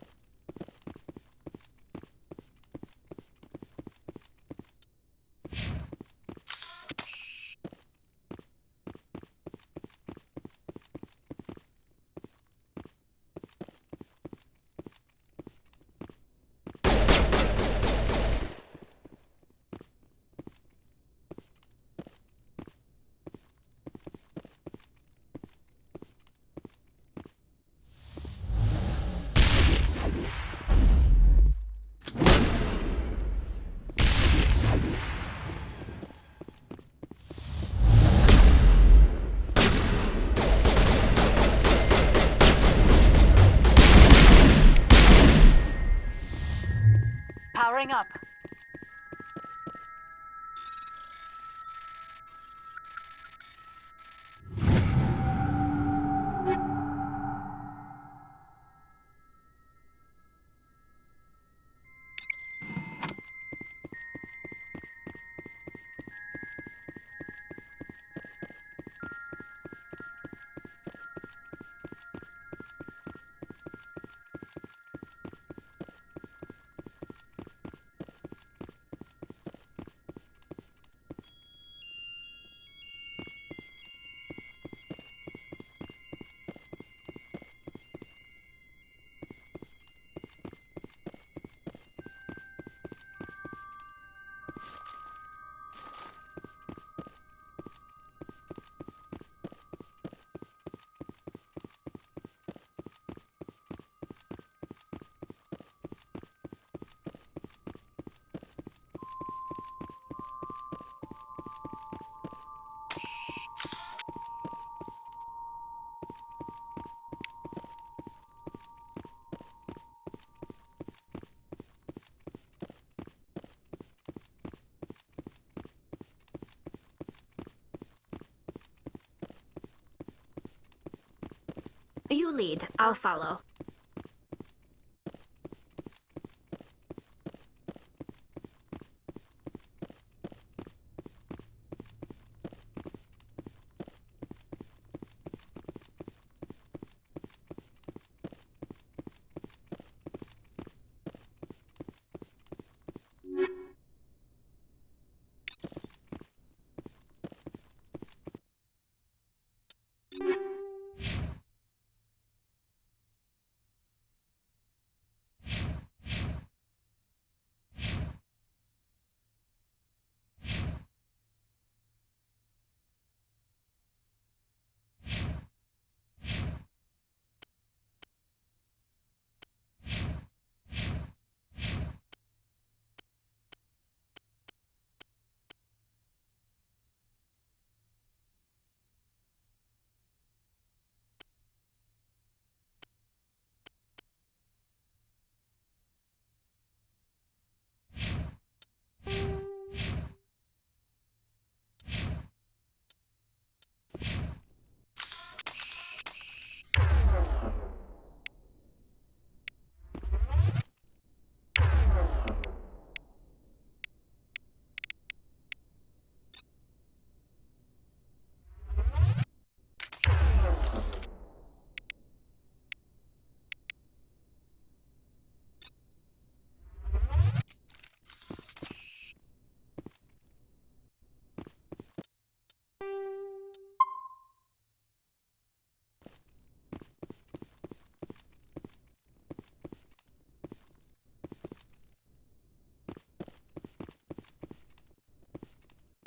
Powering up. You lead. I'll follow.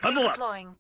Huddle up. Deploying.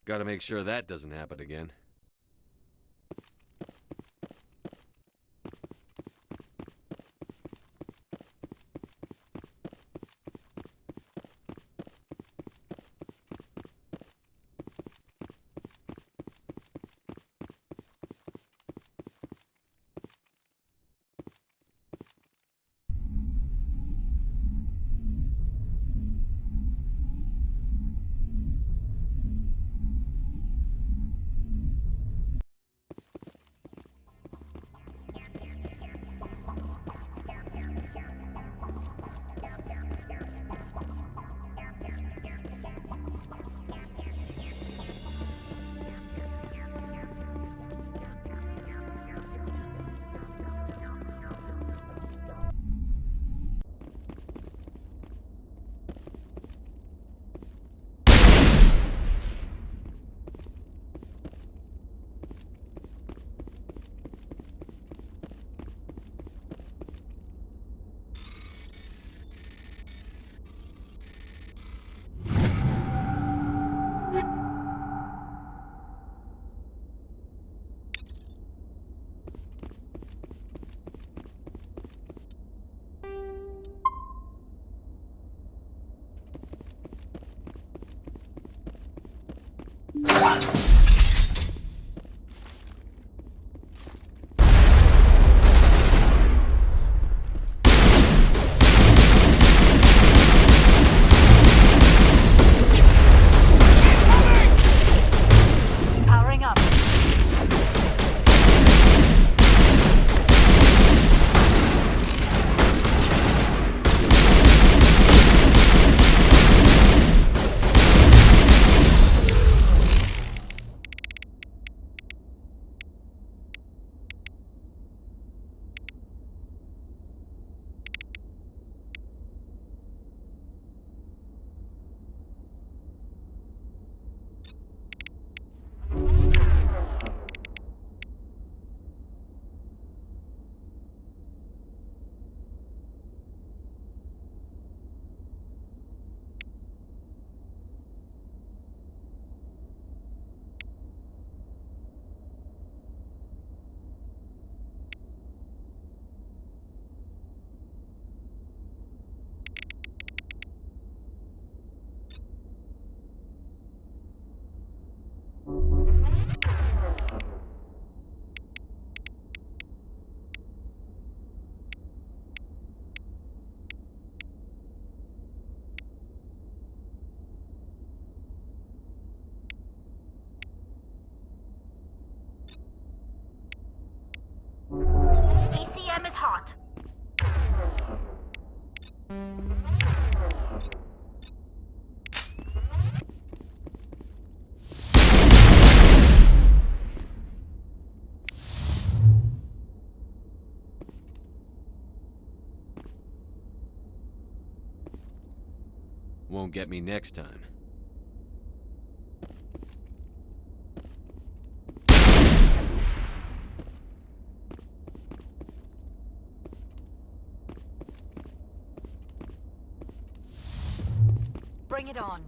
Gotta make sure that doesn't happen again. Powering up. Won't get me next time. Bring it on.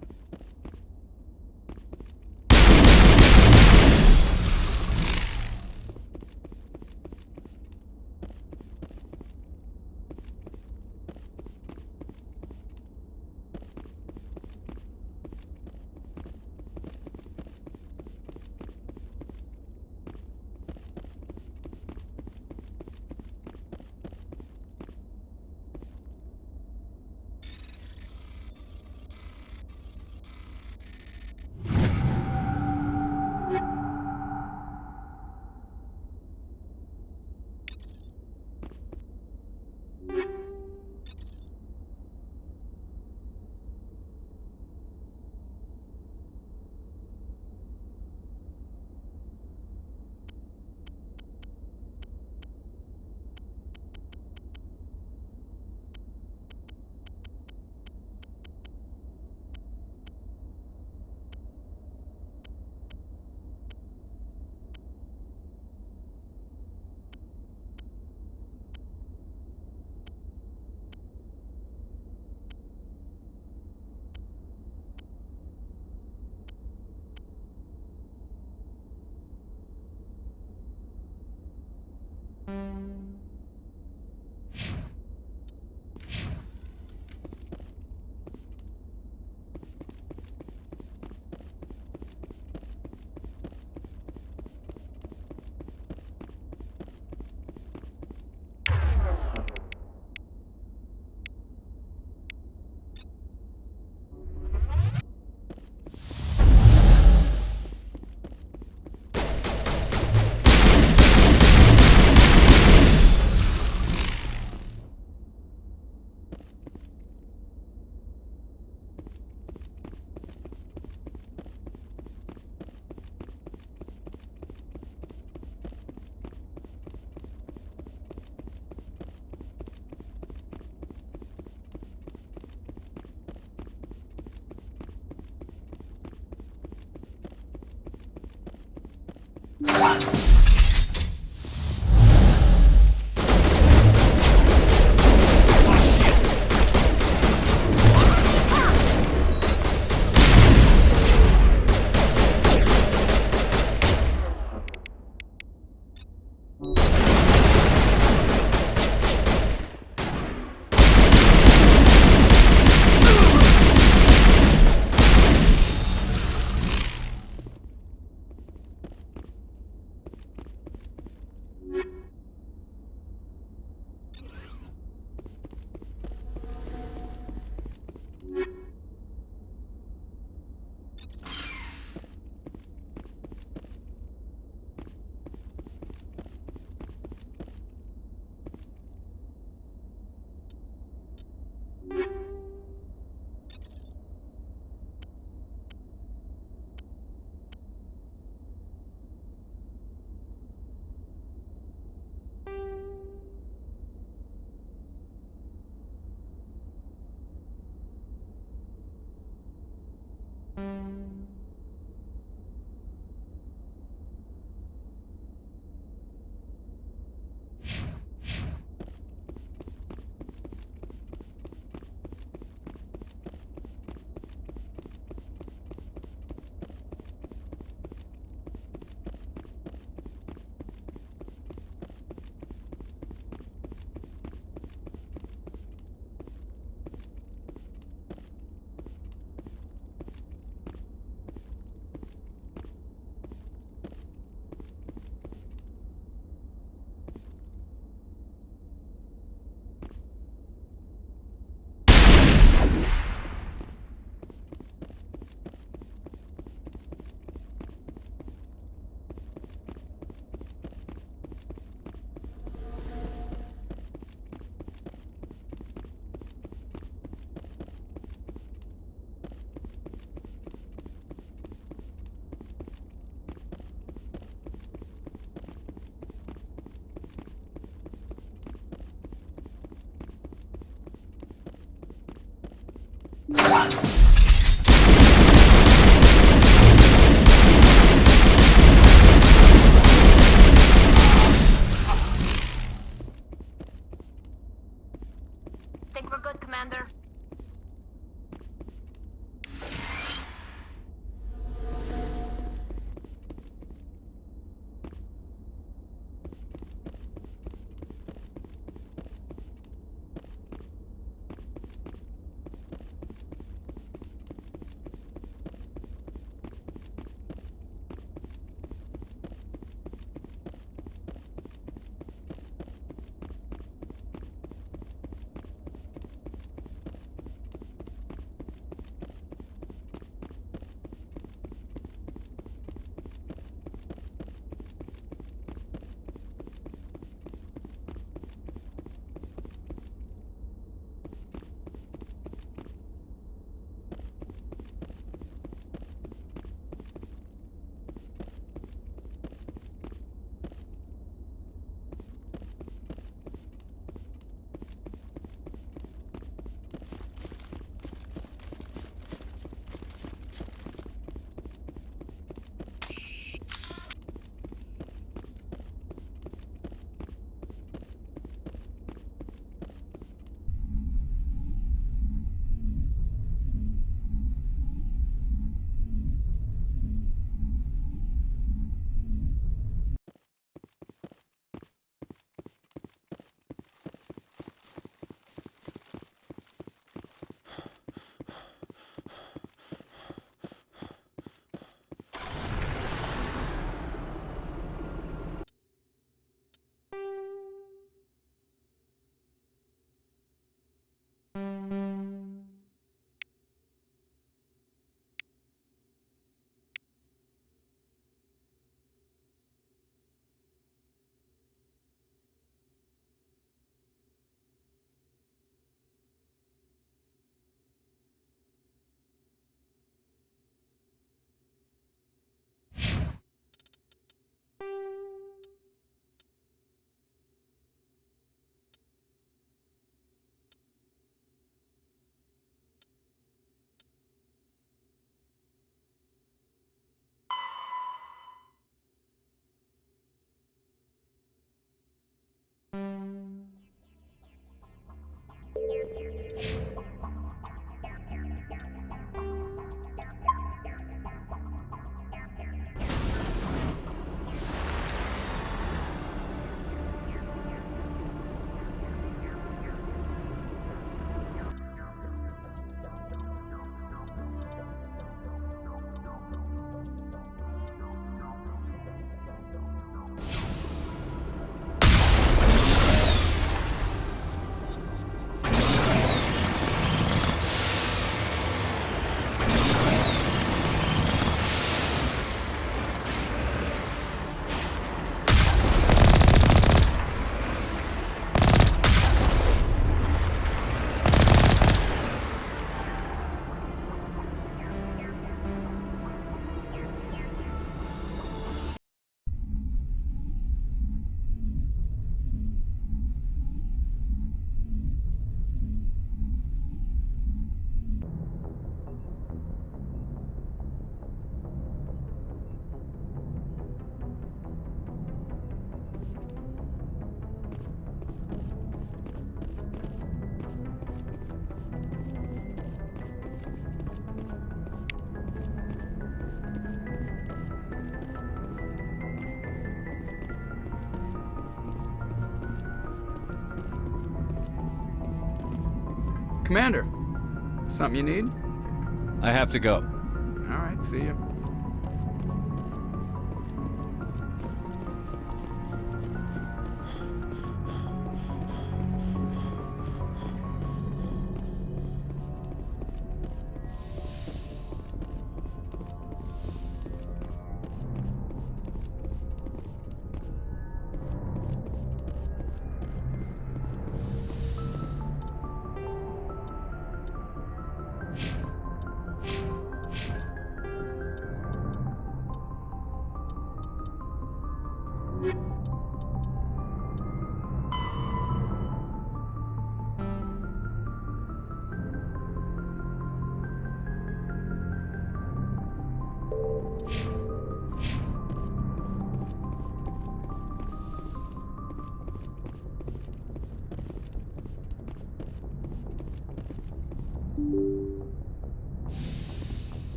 Commander, something you need? I have to go. All right, see ya.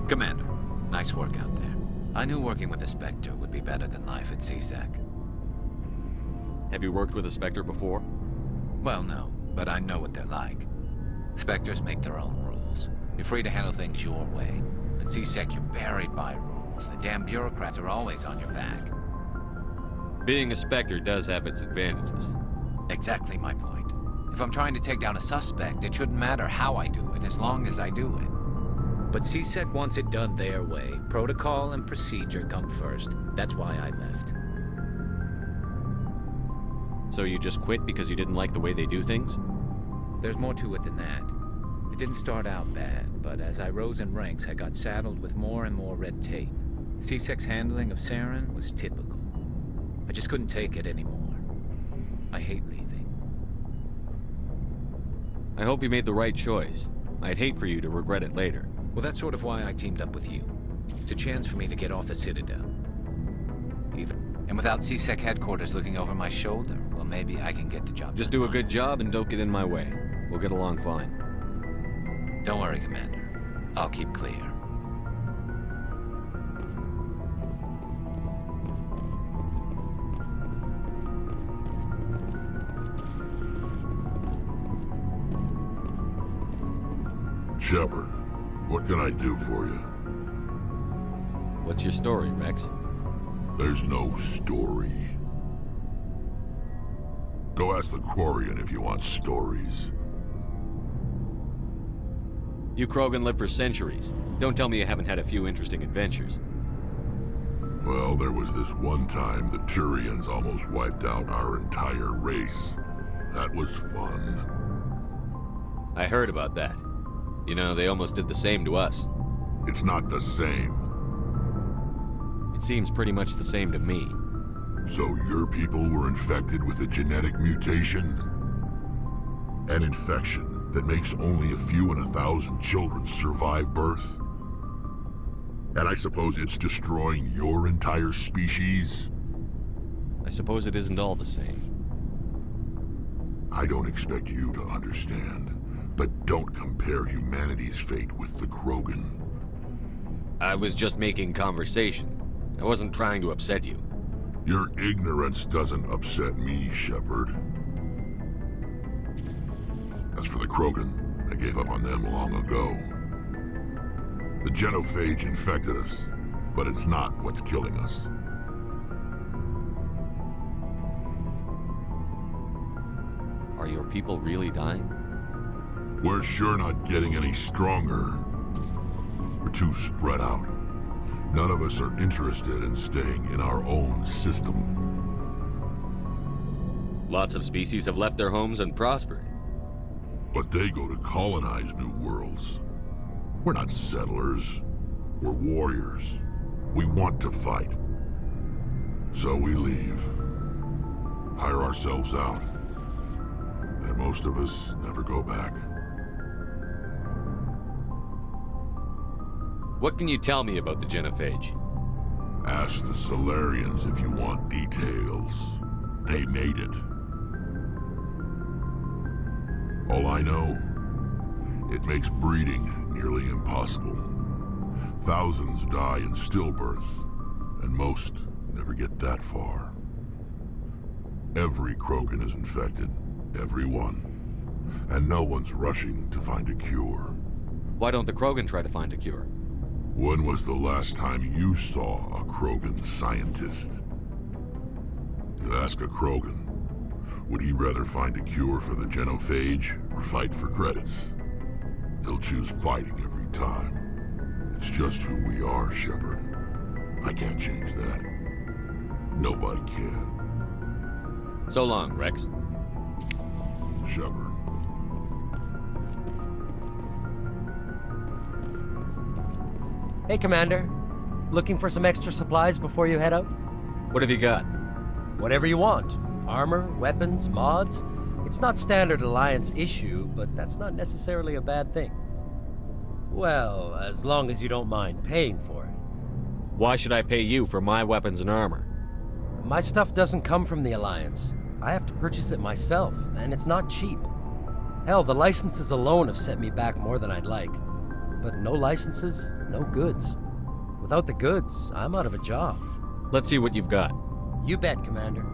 Commander, nice work out there. I knew working with the Spectre would be better than life at CSEC. Have you worked with a Spectre before? Well, no, but I know what they're like. Spectres make their own rules. You're free to handle things your way. At CSEC, you're buried by rules. The damn bureaucrats are always on your back. Being a Spectre does have its advantages. Exactly my point. If I'm trying to take down a suspect, it shouldn't matter how I do it, as long as I do it. But CSEC wants it done their way. Protocol and procedure come first. That's why I left. So you just quit because you didn't like the way they do things? There's more to it than that. It didn't start out bad, but as I rose in ranks, I got saddled with more and more red tape. CSEC's handling of Saren was typical. I just couldn't take it anymore. I hate leaving. I hope you made the right choice. I'd hate for you to regret it later. Well, that's sort of why I teamed up with you. It's a chance for me to get off the Citadel. And without CSEC headquarters looking over my shoulder, well, maybe I can get the job. Just do a good job and don't get in my way. We'll get along fine. Don't worry, Commander. I'll keep clear. Shepard, what can I do for you? What's your story, Rex? There's no story. Go ask the Quarian if you want stories. You Krogan live for centuries. Don't tell me you haven't had a few interesting adventures. Well, there was this one time the Turians almost wiped out our entire race. That was fun. I heard about that. You know, they almost did the same to us. It's not the same. It seems pretty much the same to me. So your people were infected with a genetic mutation? An infection that makes only a few in 1,000 children survive birth? And I suppose it's destroying your entire species? I suppose it isn't all the same. I don't expect you to understand, but don't compare humanity's fate with the Krogan. I was just making conversation. I wasn't trying to upset you. Your ignorance doesn't upset me, Shepard. As for the Krogan, I gave up on them long ago. The genophage infected us, but it's not what's killing us. Are your people really dying? We're sure not getting any stronger. We're too spread out. None of us are interested in staying in our own system. Lots of species have left their homes and prospered. But they go to colonize new worlds. We're not settlers. We're warriors. We want to fight. So we leave. Hire ourselves out. And most of us never go back. What can you tell me about the Genophage? Ask the Solarians if you want details. They made it. All I know, it makes breeding nearly impossible. Thousands die in stillbirth, and most never get that far. Every Krogan is infected, every one. And no one's rushing to find a cure. Why don't the Krogan try to find a cure? When was the last time you saw a Krogan scientist? You ask a Krogan, would he rather find a cure for the Genophage or fight for credits? He'll choose fighting every time. It's just who we are, Shepard. I can't change that. Nobody can. So long, Rex. Shepard. Hey, Commander. Looking for some extra supplies before you head out? What have you got? Whatever you want. Armor, weapons, mods. It's not standard Alliance issue, but that's not necessarily a bad thing. Well, as long as you don't mind paying for it. Why should I pay you for my weapons and armor? My stuff doesn't come from the Alliance. I have to purchase it myself, and it's not cheap. Hell, the licenses alone have set me back more than I'd like. But no licenses, no goods. Without the goods, I'm out of a job. Let's see what you've got. You bet, Commander.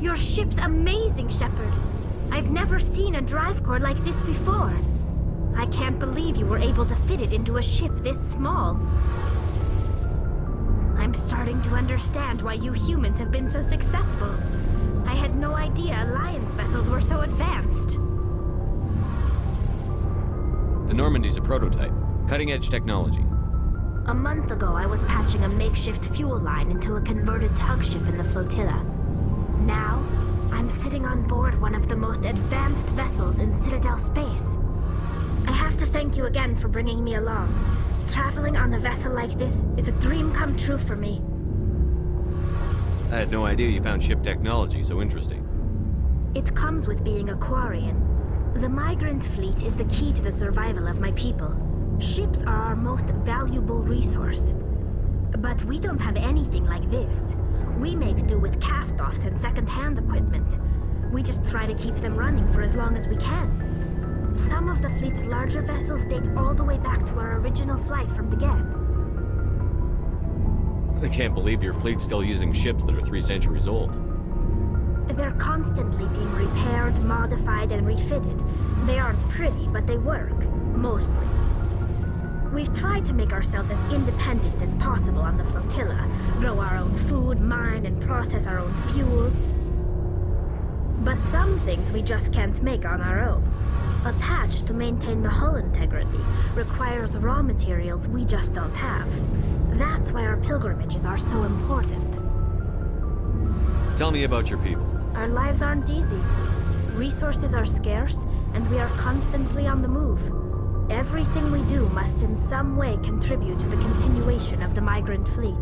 Your ship's amazing, Shepard. I've never seen a drive core like this before. I can't believe you were able to fit it into a ship this small. I'm starting to understand why you humans have been so successful. I had no idea Alliance vessels were so advanced. The Normandy's a prototype. Cutting-edge technology. A month ago, I was patching a makeshift fuel line into a converted tug ship in the flotilla. Now, I'm sitting on board one of the most advanced vessels in Citadel space. I have to thank you again for bringing me along. Traveling on a vessel like this is a dream come true for me. I had no idea you found ship technology so interesting. It comes with being a Quarian. The migrant fleet is the key to the survival of my people. Ships are our most valuable resource. But we don't have anything like this. We make do with cast-offs and second-hand equipment. We just try to keep them running for as long as we can. Some of the fleet's larger vessels date all the way back to our original flight from the Geth. I can't believe your fleet's still using ships that are 3 centuries old. They're constantly being repaired, modified, and refitted. They aren't pretty, but they work. Mostly. We've tried to make ourselves as independent as possible on the flotilla, grow our own food, mine, and process our own fuel. But some things we just can't make on our own. A patch to maintain the hull integrity requires raw materials we just don't have. That's why our pilgrimages are so important. Tell me about your people. Our lives aren't easy. Resources are scarce, and we are constantly on the move. Everything we do must in some way contribute to the continuation of the migrant fleet.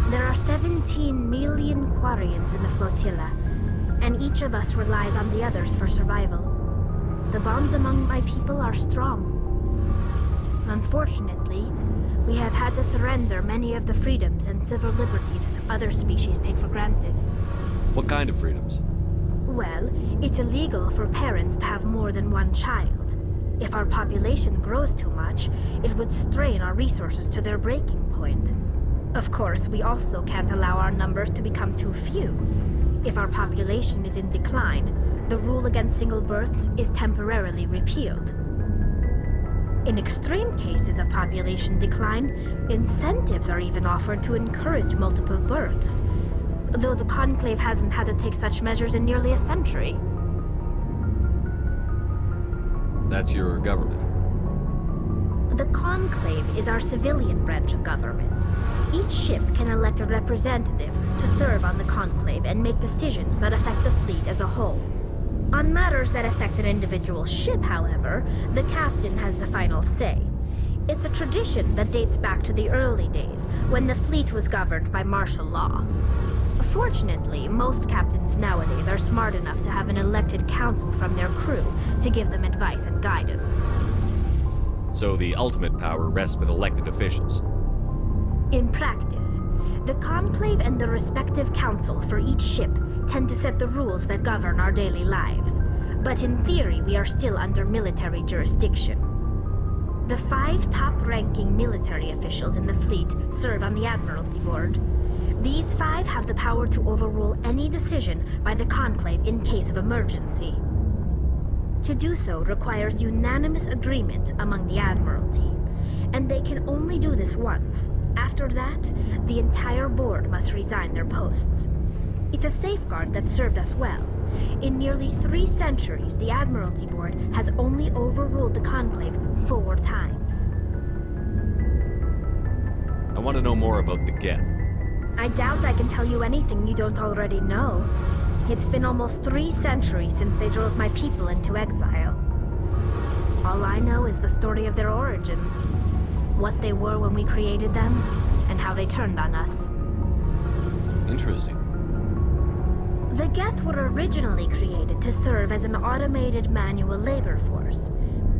There are 17 million Quarians in the flotilla, and each of us relies on the others for survival. The bonds among my people are strong. Unfortunately, we have had to surrender many of the freedoms and civil liberties other species take for granted. What kind of freedoms? Well, it's illegal for parents to have more than one child. If our population grows too much, it would strain our resources to their breaking point. Of course, we also can't allow our numbers to become too few. If our population is in decline, the rule against single births is temporarily repealed. In extreme cases of population decline, incentives are even offered to encourage multiple births, though the Conclave hasn't had to take such measures in nearly a century. That's your government. The Conclave is our civilian branch of government. Each ship can elect a representative to serve on the Conclave and make decisions that affect the fleet as a whole. On matters that affect an individual ship, however, the captain has the final say. It's a tradition that dates back to the early days, when the fleet was governed by martial law. Fortunately, most captains nowadays are smart enough to have an elected council from their crew to give them advice and guidance. So the ultimate power rests with elected officials. In practice, the Conclave and the respective council for each ship tend to set the rules that govern our daily lives. But in theory, we are still under military jurisdiction. The 5 top-ranking military officials in the fleet serve on the Admiralty Board. These 5 have the power to overrule any decision by the Conclave in case of emergency. To do so requires unanimous agreement among the Admiralty, and they can only do this once. After that, the entire board must resign their posts. It's a safeguard that served us well. In nearly 3 centuries, the Admiralty Board has only overruled the Conclave 4 times. I want to know more about the Geth. I doubt I can tell you anything you don't already know. It's been almost 3 centuries since they drove my people into exile. All All I know is the story of their origins. What they were when we created them, and how they turned on us. Interesting. The Geth were originally created to serve as an automated manual labor force.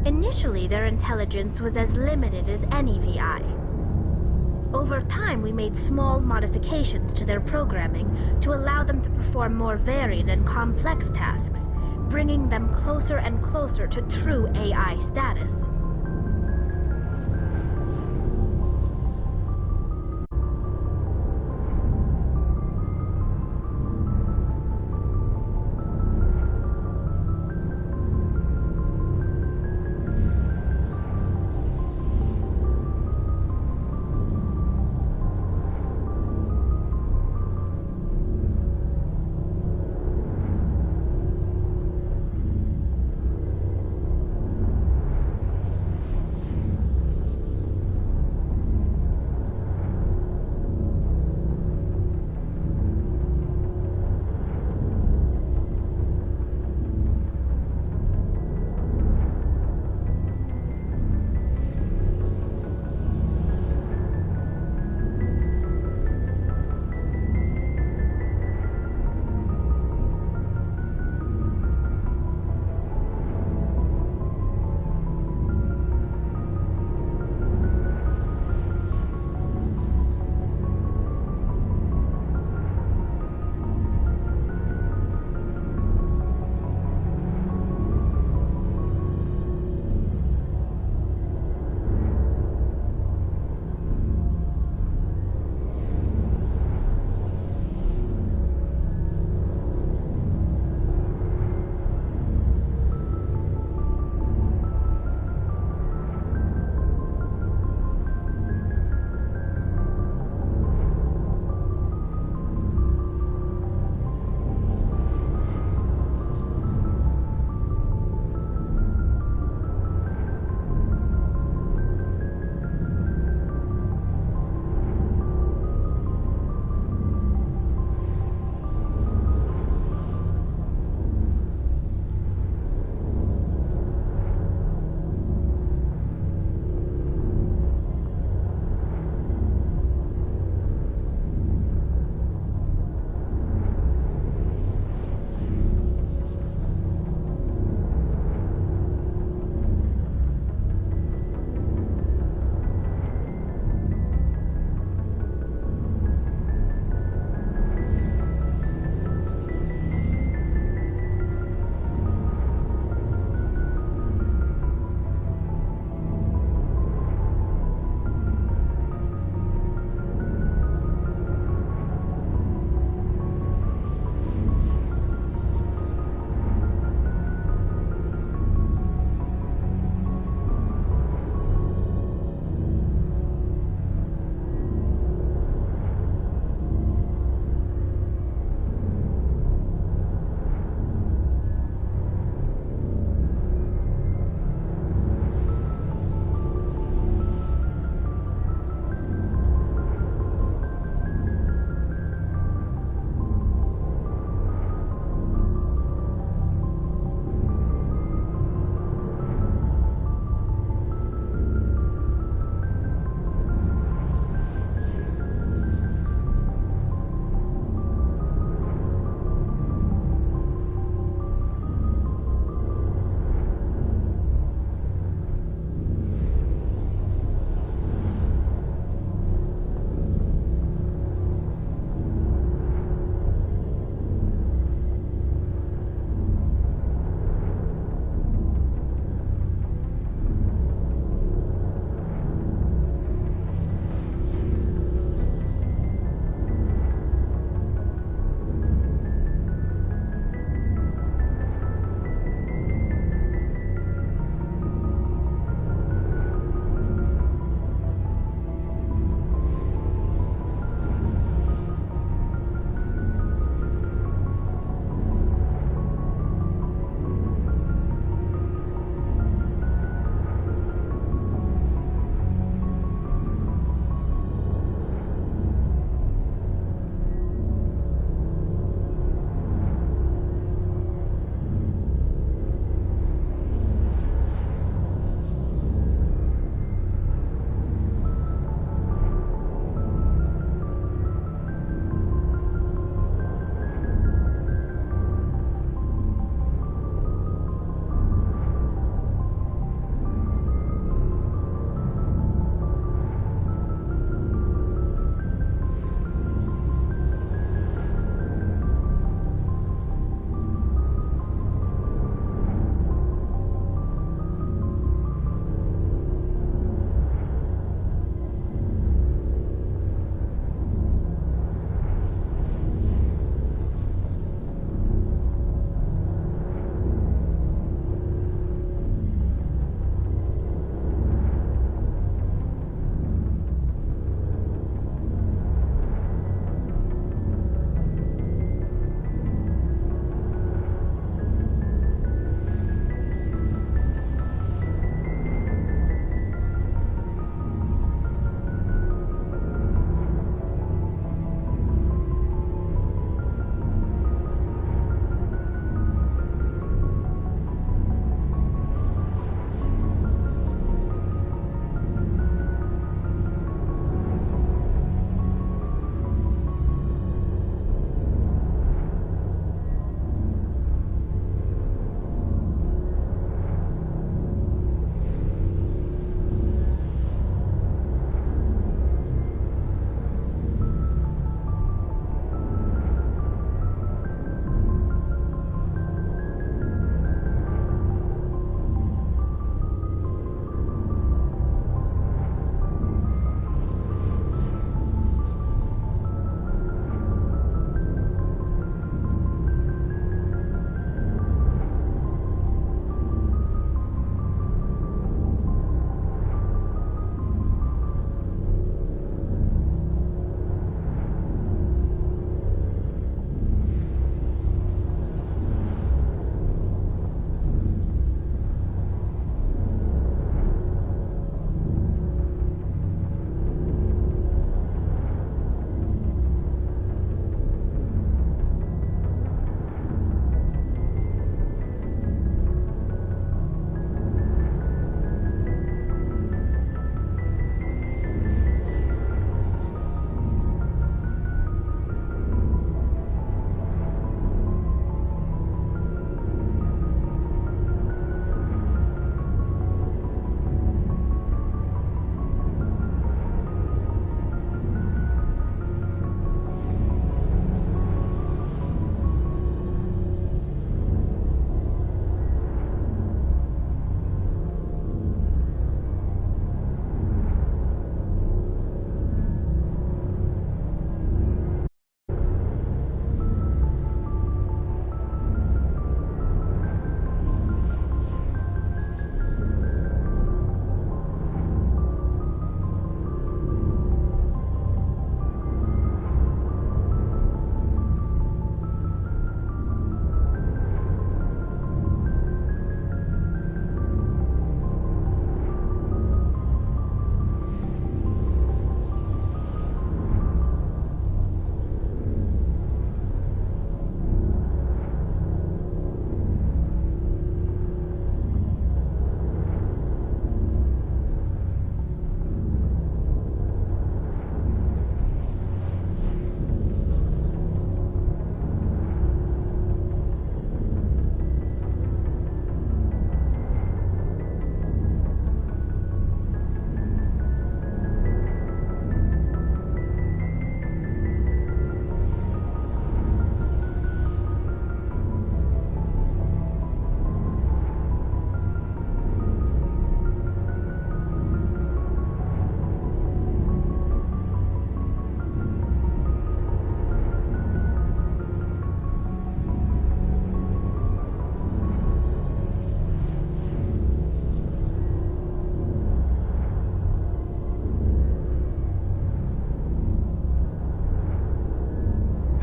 Initially, their intelligence was as limited as any VI. Over time, we made small modifications to their programming to allow them to perform more varied and complex tasks, bringing them closer and closer to true AI status.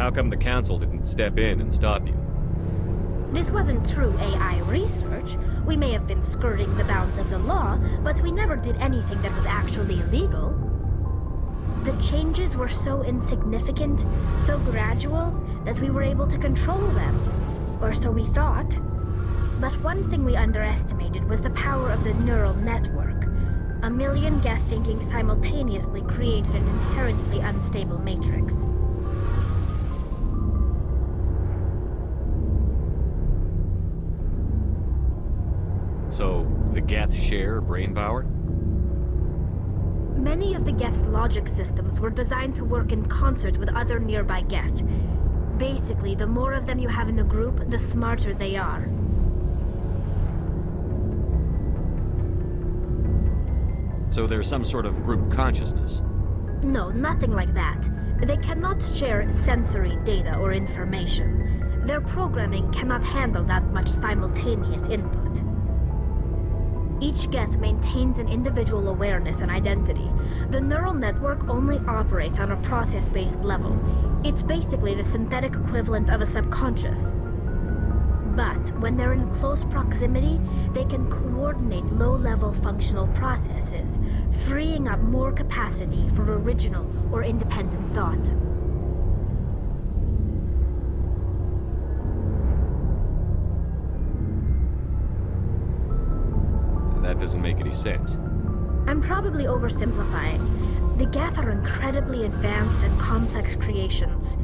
How come the Council didn't step in and stop you? This wasn't true AI research. We may have been skirting the bounds of the law, but we never did anything that was actually illegal. The changes were so insignificant, so gradual, that we were able to control them. Or so we thought. But one thing we underestimated was the power of the neural network. A million Geth thinking simultaneously created an inherently unstable matrix. So, the Geth share brain power? Many of the Geth's logic systems were designed to work in concert with other nearby Geth. Basically, the more of them you have in a group, the smarter they are. So there's some sort of group consciousness? No, nothing like that. They cannot share sensory data or information. Their programming cannot handle that much simultaneous input. Each Geth maintains an individual awareness and identity. The neural network only operates on a process-based level. It's basically the synthetic equivalent of a subconscious. But when they're in close proximity, they can coordinate low-level functional processes, freeing up more capacity for original or independent thought. That doesn't make any sense. I'm probably oversimplifying. The Geth are incredibly advanced and complex creations.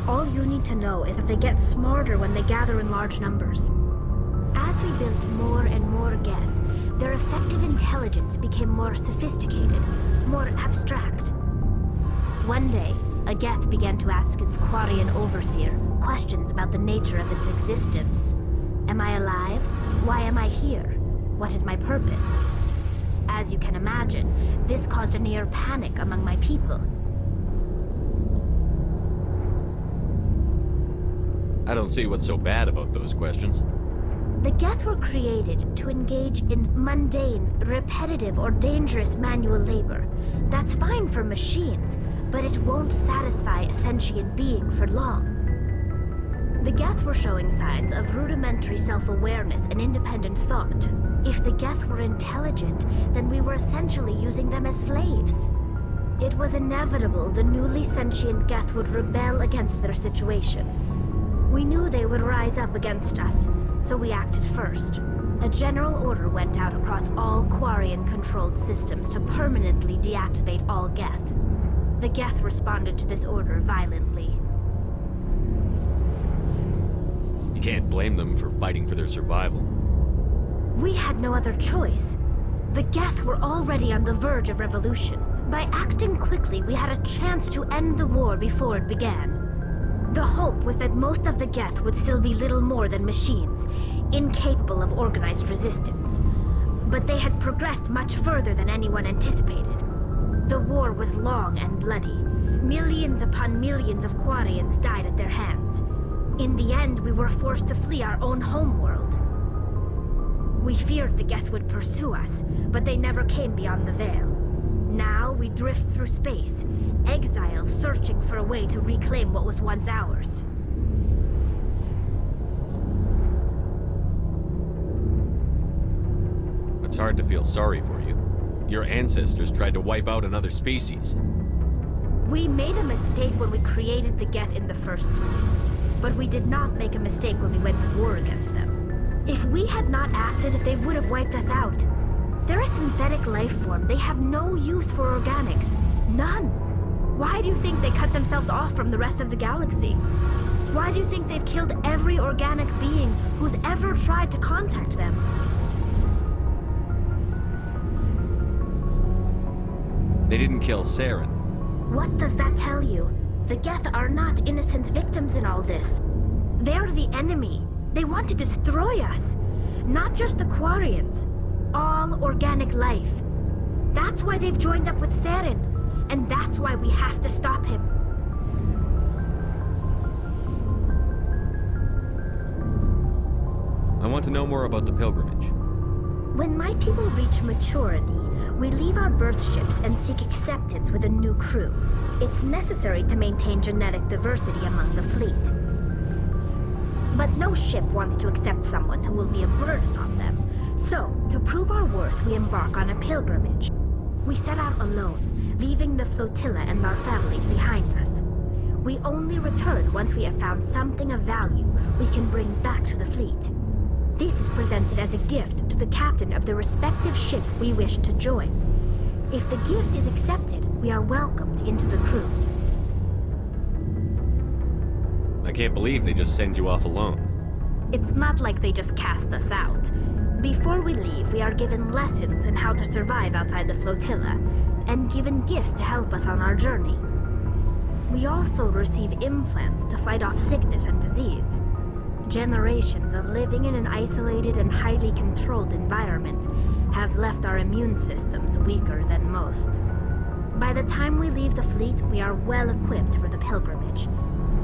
All you need to know is that they get smarter when they gather in large numbers. As we built more and more Geth, their effective intelligence became more sophisticated, more abstract. One day, a Geth began to ask its Quarian overseer questions about the nature of its existence. Am I alive? Why am I here? What is my purpose? As you can imagine, this caused a near panic among my people. I don't see what's so bad about those questions. The Geth were created to engage in mundane, repetitive, or dangerous manual labor. That's fine for machines, but it won't satisfy a sentient being for long. The Geth were showing signs of rudimentary self-awareness and independent thought. If the Geth were intelligent, then we were essentially using them as slaves. It was inevitable the newly sentient Geth would rebel against their situation. We knew they would rise up against us, so we acted first. A general order went out across all Quarian-controlled systems to permanently deactivate all Geth. The Geth responded to this order violently. You can't blame them for fighting for their survival. We had no other choice. The Geth were already on the verge of revolution. By acting quickly, we had a chance to end the war before it began. The hope was that most of the Geth would still be little more than machines, incapable of organized resistance. But they had progressed much further than anyone anticipated. The war was long and bloody. Millions upon millions of Quarians died at their hands. In the end, we were forced to flee our own homeworld. We feared the Geth would pursue us, but they never came beyond the Veil. Now we drift through space, exile searching for a way to reclaim what was once ours. It's hard to feel sorry for you. Your ancestors tried to wipe out another species. We made a mistake when we created the Geth in the first place, but we did not make a mistake when we went to war against them. If we had not acted, they would have wiped us out. They're a synthetic life form. They have no use for organics. None. Why do you think they cut themselves off from the rest of the galaxy? Why do you think they've killed every organic being who's ever tried to contact them? They didn't kill Saren. What does that tell you? The Geth are not innocent victims in all this. They're the enemy. They want to destroy us. Not just the Quarians. All organic life. That's why they've joined up with Saren. And that's why we have to stop him. I want to know more about the pilgrimage. When my people reach maturity, we leave our birth ships and seek acceptance with a new crew. It's necessary to maintain genetic diversity among the fleet. But no ship wants to accept someone who will be a burden on them. So, to prove our worth, we embark on a pilgrimage. We set out alone, leaving the flotilla and our families behind us. We only return once we have found something of value we can bring back to the fleet. This is presented as a gift to the captain of the respective ship we wish to join. If the gift is accepted, we are welcomed into the crew. I can't believe they just send you off alone. It's not like they just cast us out. Before we leave, we are given lessons in how to survive outside the flotilla, and given gifts to help us on our journey. We also receive implants to fight off sickness and disease. Generations of living in an isolated and highly controlled environment have left our immune systems weaker than most. By the time we leave the fleet, we are well equipped for the pilgrimage.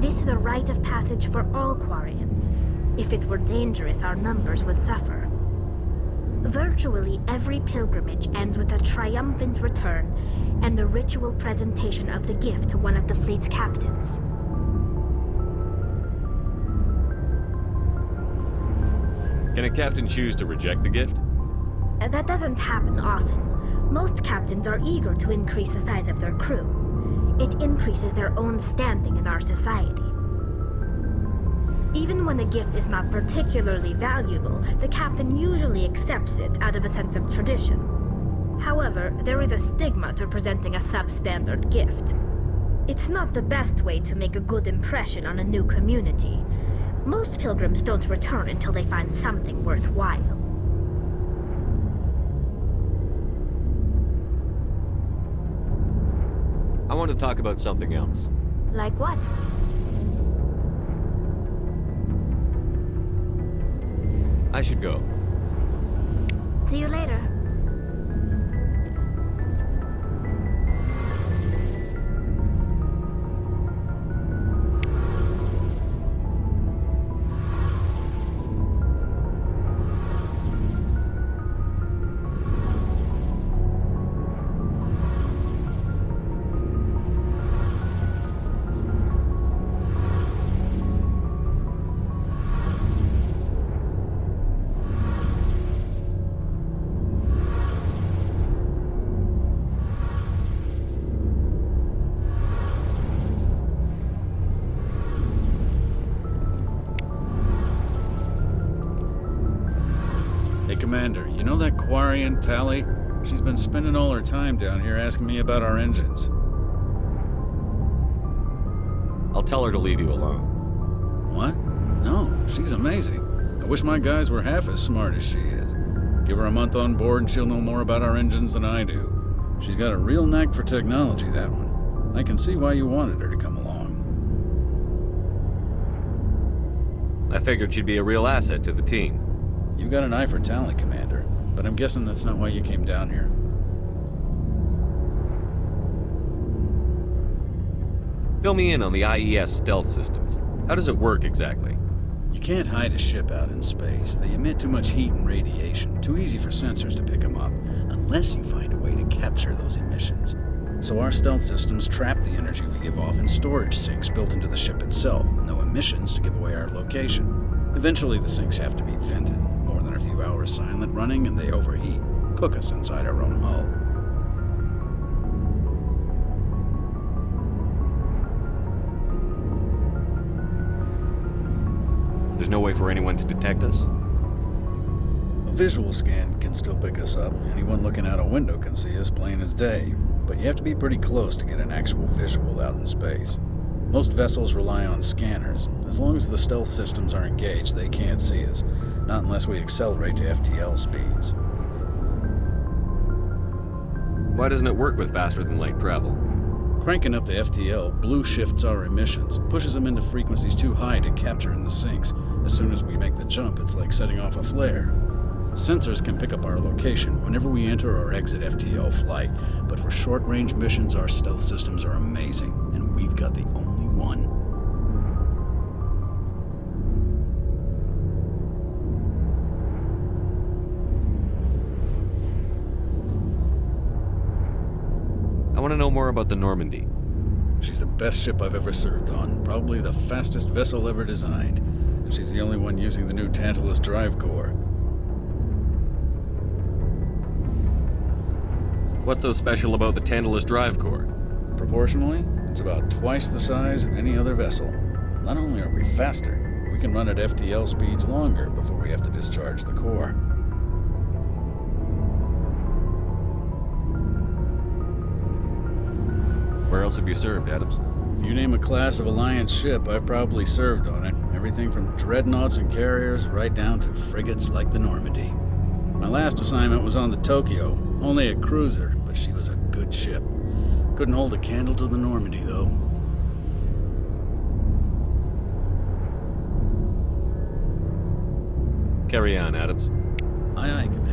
This is a rite of passage for all Quarians. If it were dangerous, our numbers would suffer. Virtually every pilgrimage ends with a triumphant return and the ritual presentation of the gift to one of the fleet's captains. Can a captain choose to reject the gift? That doesn't happen often. Most captains are eager to increase the size of their crew. It increases their own standing in our society. Even when a gift is not particularly valuable, the captain usually accepts it out of a sense of tradition. However, there is a stigma to presenting a substandard gift. It's not the best way to make a good impression on a new community. Most pilgrims don't return until they find something worthwhile. I want to talk about something else. Like what? I should go. See you later. Commander, you know that Quarian, Tali? She's been spending all her time down here asking me about our engines. I'll tell her to leave you alone. What? No, she's amazing. I wish my guys were half as smart as she is. Give her a month on board and she'll know more about our engines than I do. She's got a real knack for technology, that one. I can see why you wanted her to come along. I figured she'd be a real asset to the team. You got an eye for talent, Commander, but I'm guessing that's not why you came down here. Fill me in on the IES stealth systems. How does it work exactly? You can't hide a ship out in space. They emit too much heat and radiation, too easy for sensors to pick them up, unless you find a way to capture those emissions. So our stealth systems trap the energy we give off in storage sinks built into the ship itself, no emissions to give away our location. Eventually the sinks have to be vented. More than a few hours silent running and they overheat, cook us inside our own hull. There's no way for anyone to detect us? A visual scan can still pick us up. Anyone looking out a window can see us plain as day. But you have to be pretty close to get an actual visual out in space. Most vessels rely on scanners. As long as the stealth systems are engaged, they can't see us. Not unless we accelerate to FTL speeds. Why doesn't it work with faster-than-light travel? Cranking up the FTL blue shifts our emissions, pushes them into frequencies too high to capture in the sinks. As soon as we make the jump, it's like setting off a flare. Sensors can pick up our location whenever we enter or exit FTL flight, but for short-range missions, our stealth systems are amazing, and we've got the only one. want to know more about the Normandy. She's the best ship I've ever served on, probably the fastest vessel ever designed. And she's the only one using the new Tantalus drive core. What's so special about the Tantalus drive core? Proportionally, it's about twice the size of any other vessel. Not only are we faster, we can run at FTL speeds longer before we have to discharge the core. Where else have you served, Adams? If you name a class of Alliance ship, I've probably served on it. Everything from dreadnoughts and carriers right down to frigates like the Normandy. My last assignment was on the Tokyo, only a cruiser, but she was a good ship. Couldn't hold a candle to the Normandy, though. Carry on, Adams. Aye, aye, Commander.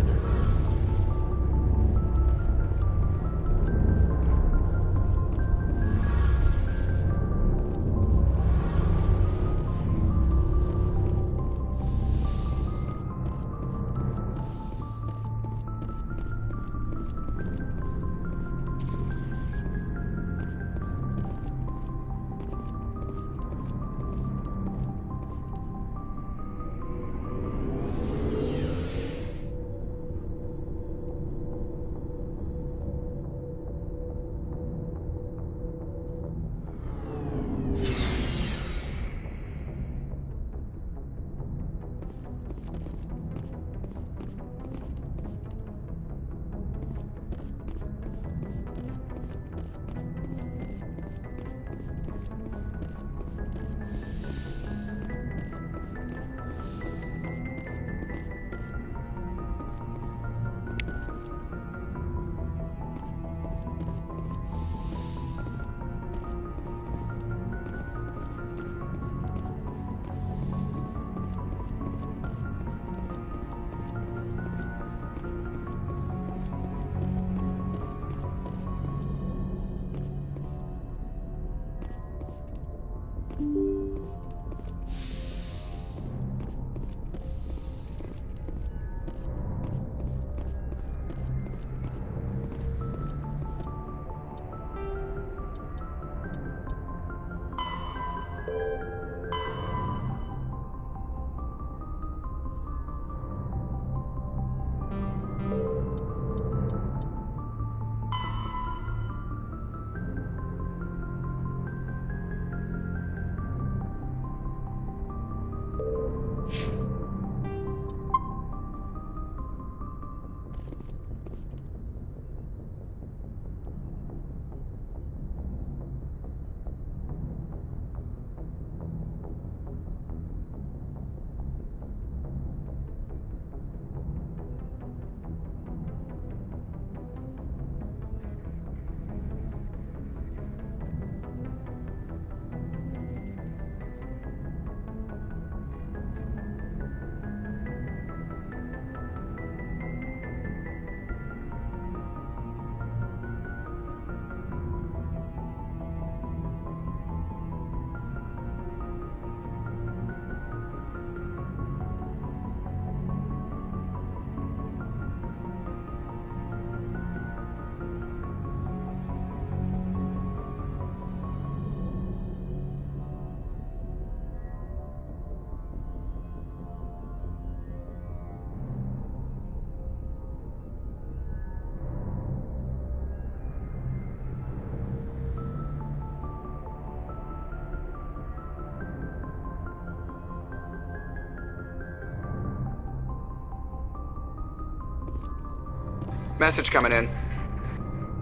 Message coming in.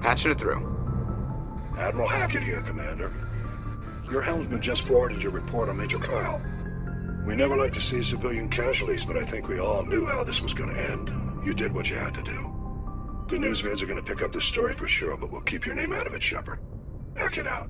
Patching it through. Admiral Hackett here, Commander. Your helmsman just forwarded your report on Major Kyle. We never like to see civilian casualties, but I think we all knew how this was going to end. You did what you had to do. Good news vids are going to pick up this story for sure, but we'll keep your name out of it, Shepard. Hackett out.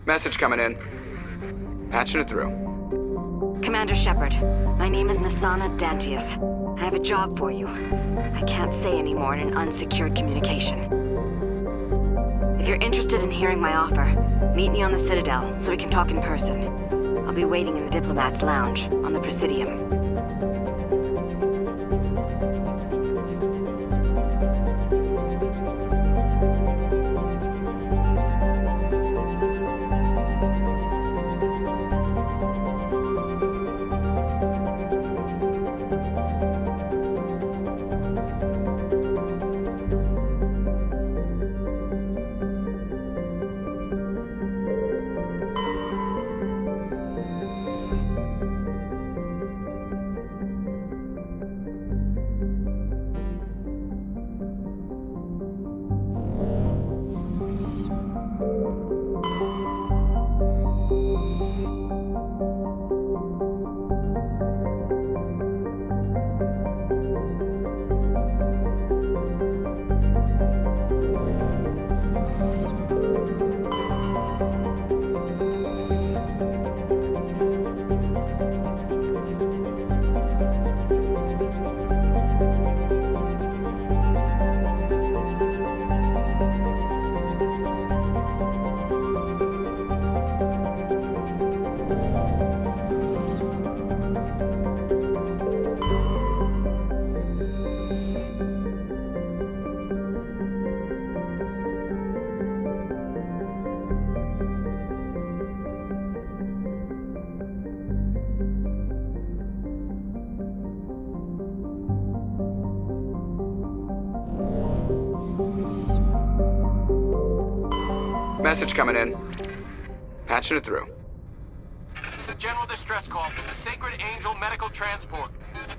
Message coming in. Patching it through. Commander Shepard, my name is Nasana Dantius. I have a job for you. I can't say any more in an unsecured communication. If you're interested in hearing my offer, meet me on the Citadel so we can talk in person. I'll be waiting in the Diplomat's Lounge on the Presidium. Message coming in. Patching it through. General distress call. The Sacred Angel medical transport.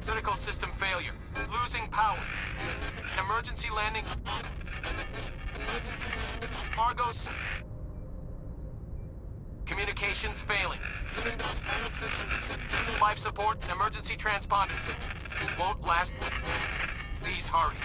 Critical system failure. Losing power. Emergency landing. Argos. Communications failing. Life support and emergency transponder. Won't last. Please hurry.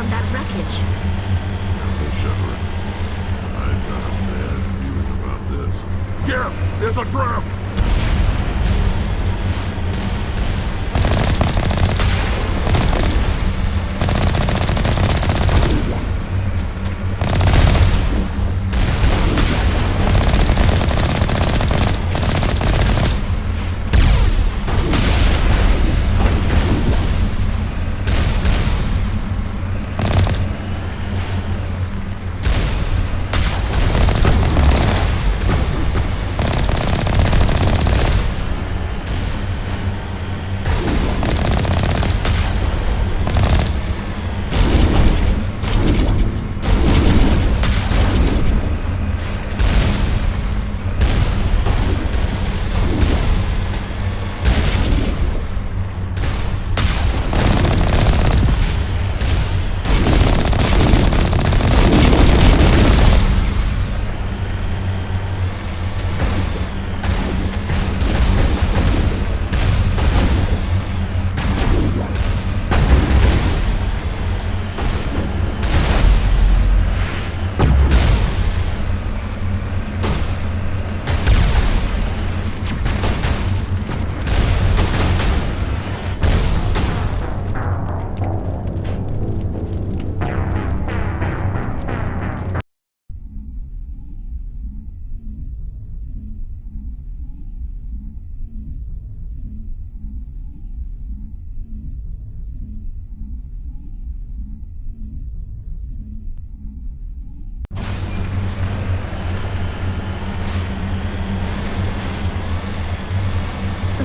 from that wreckage. Careful, Shepard. I've got a bad feeling about this. Yeah! There's a trap!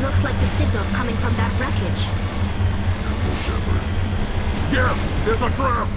Looks like the signal's coming from that wreckage. Careful, Shepard. Yeah! There's a trap!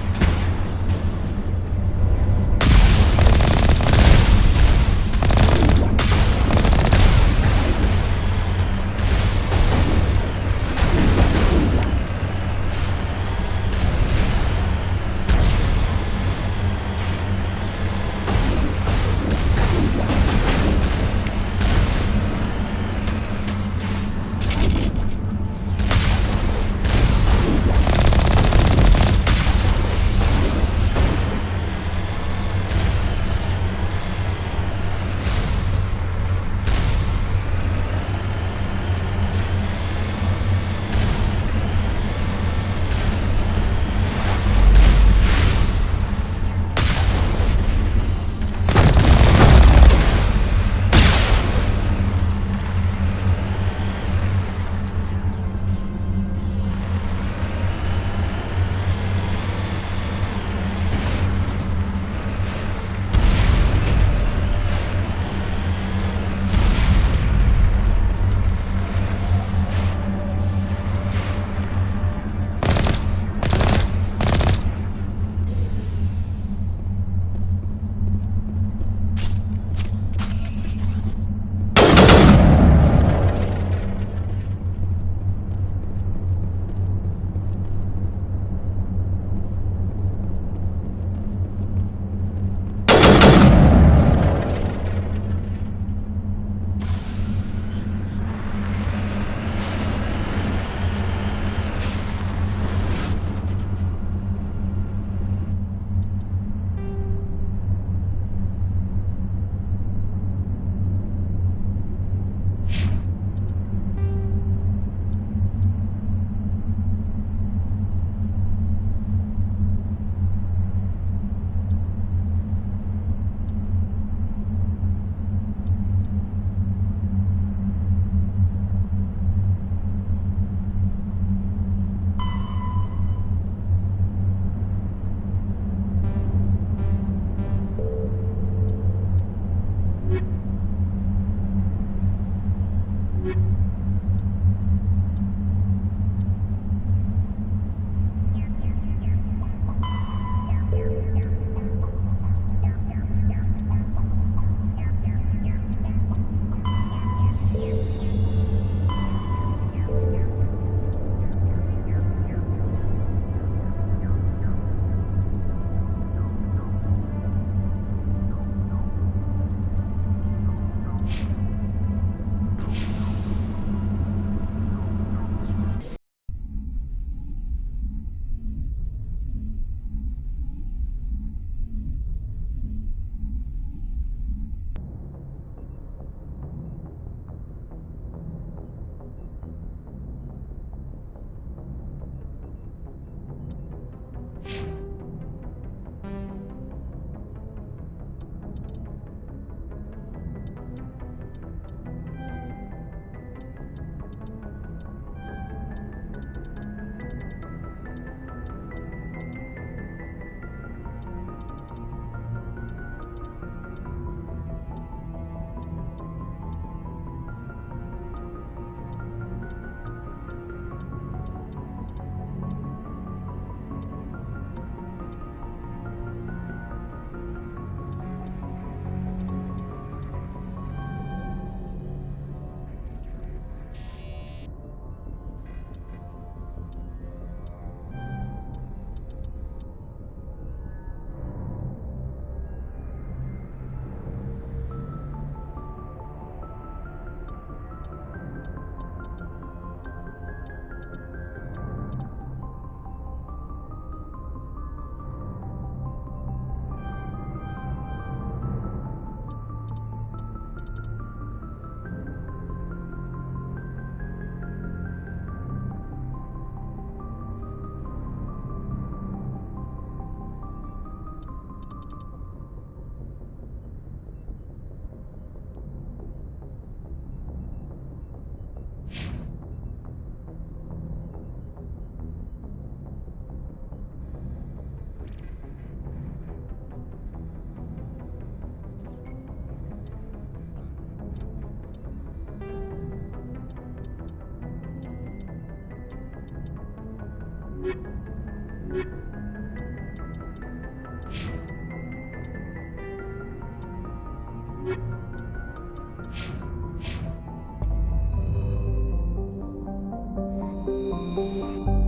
Council.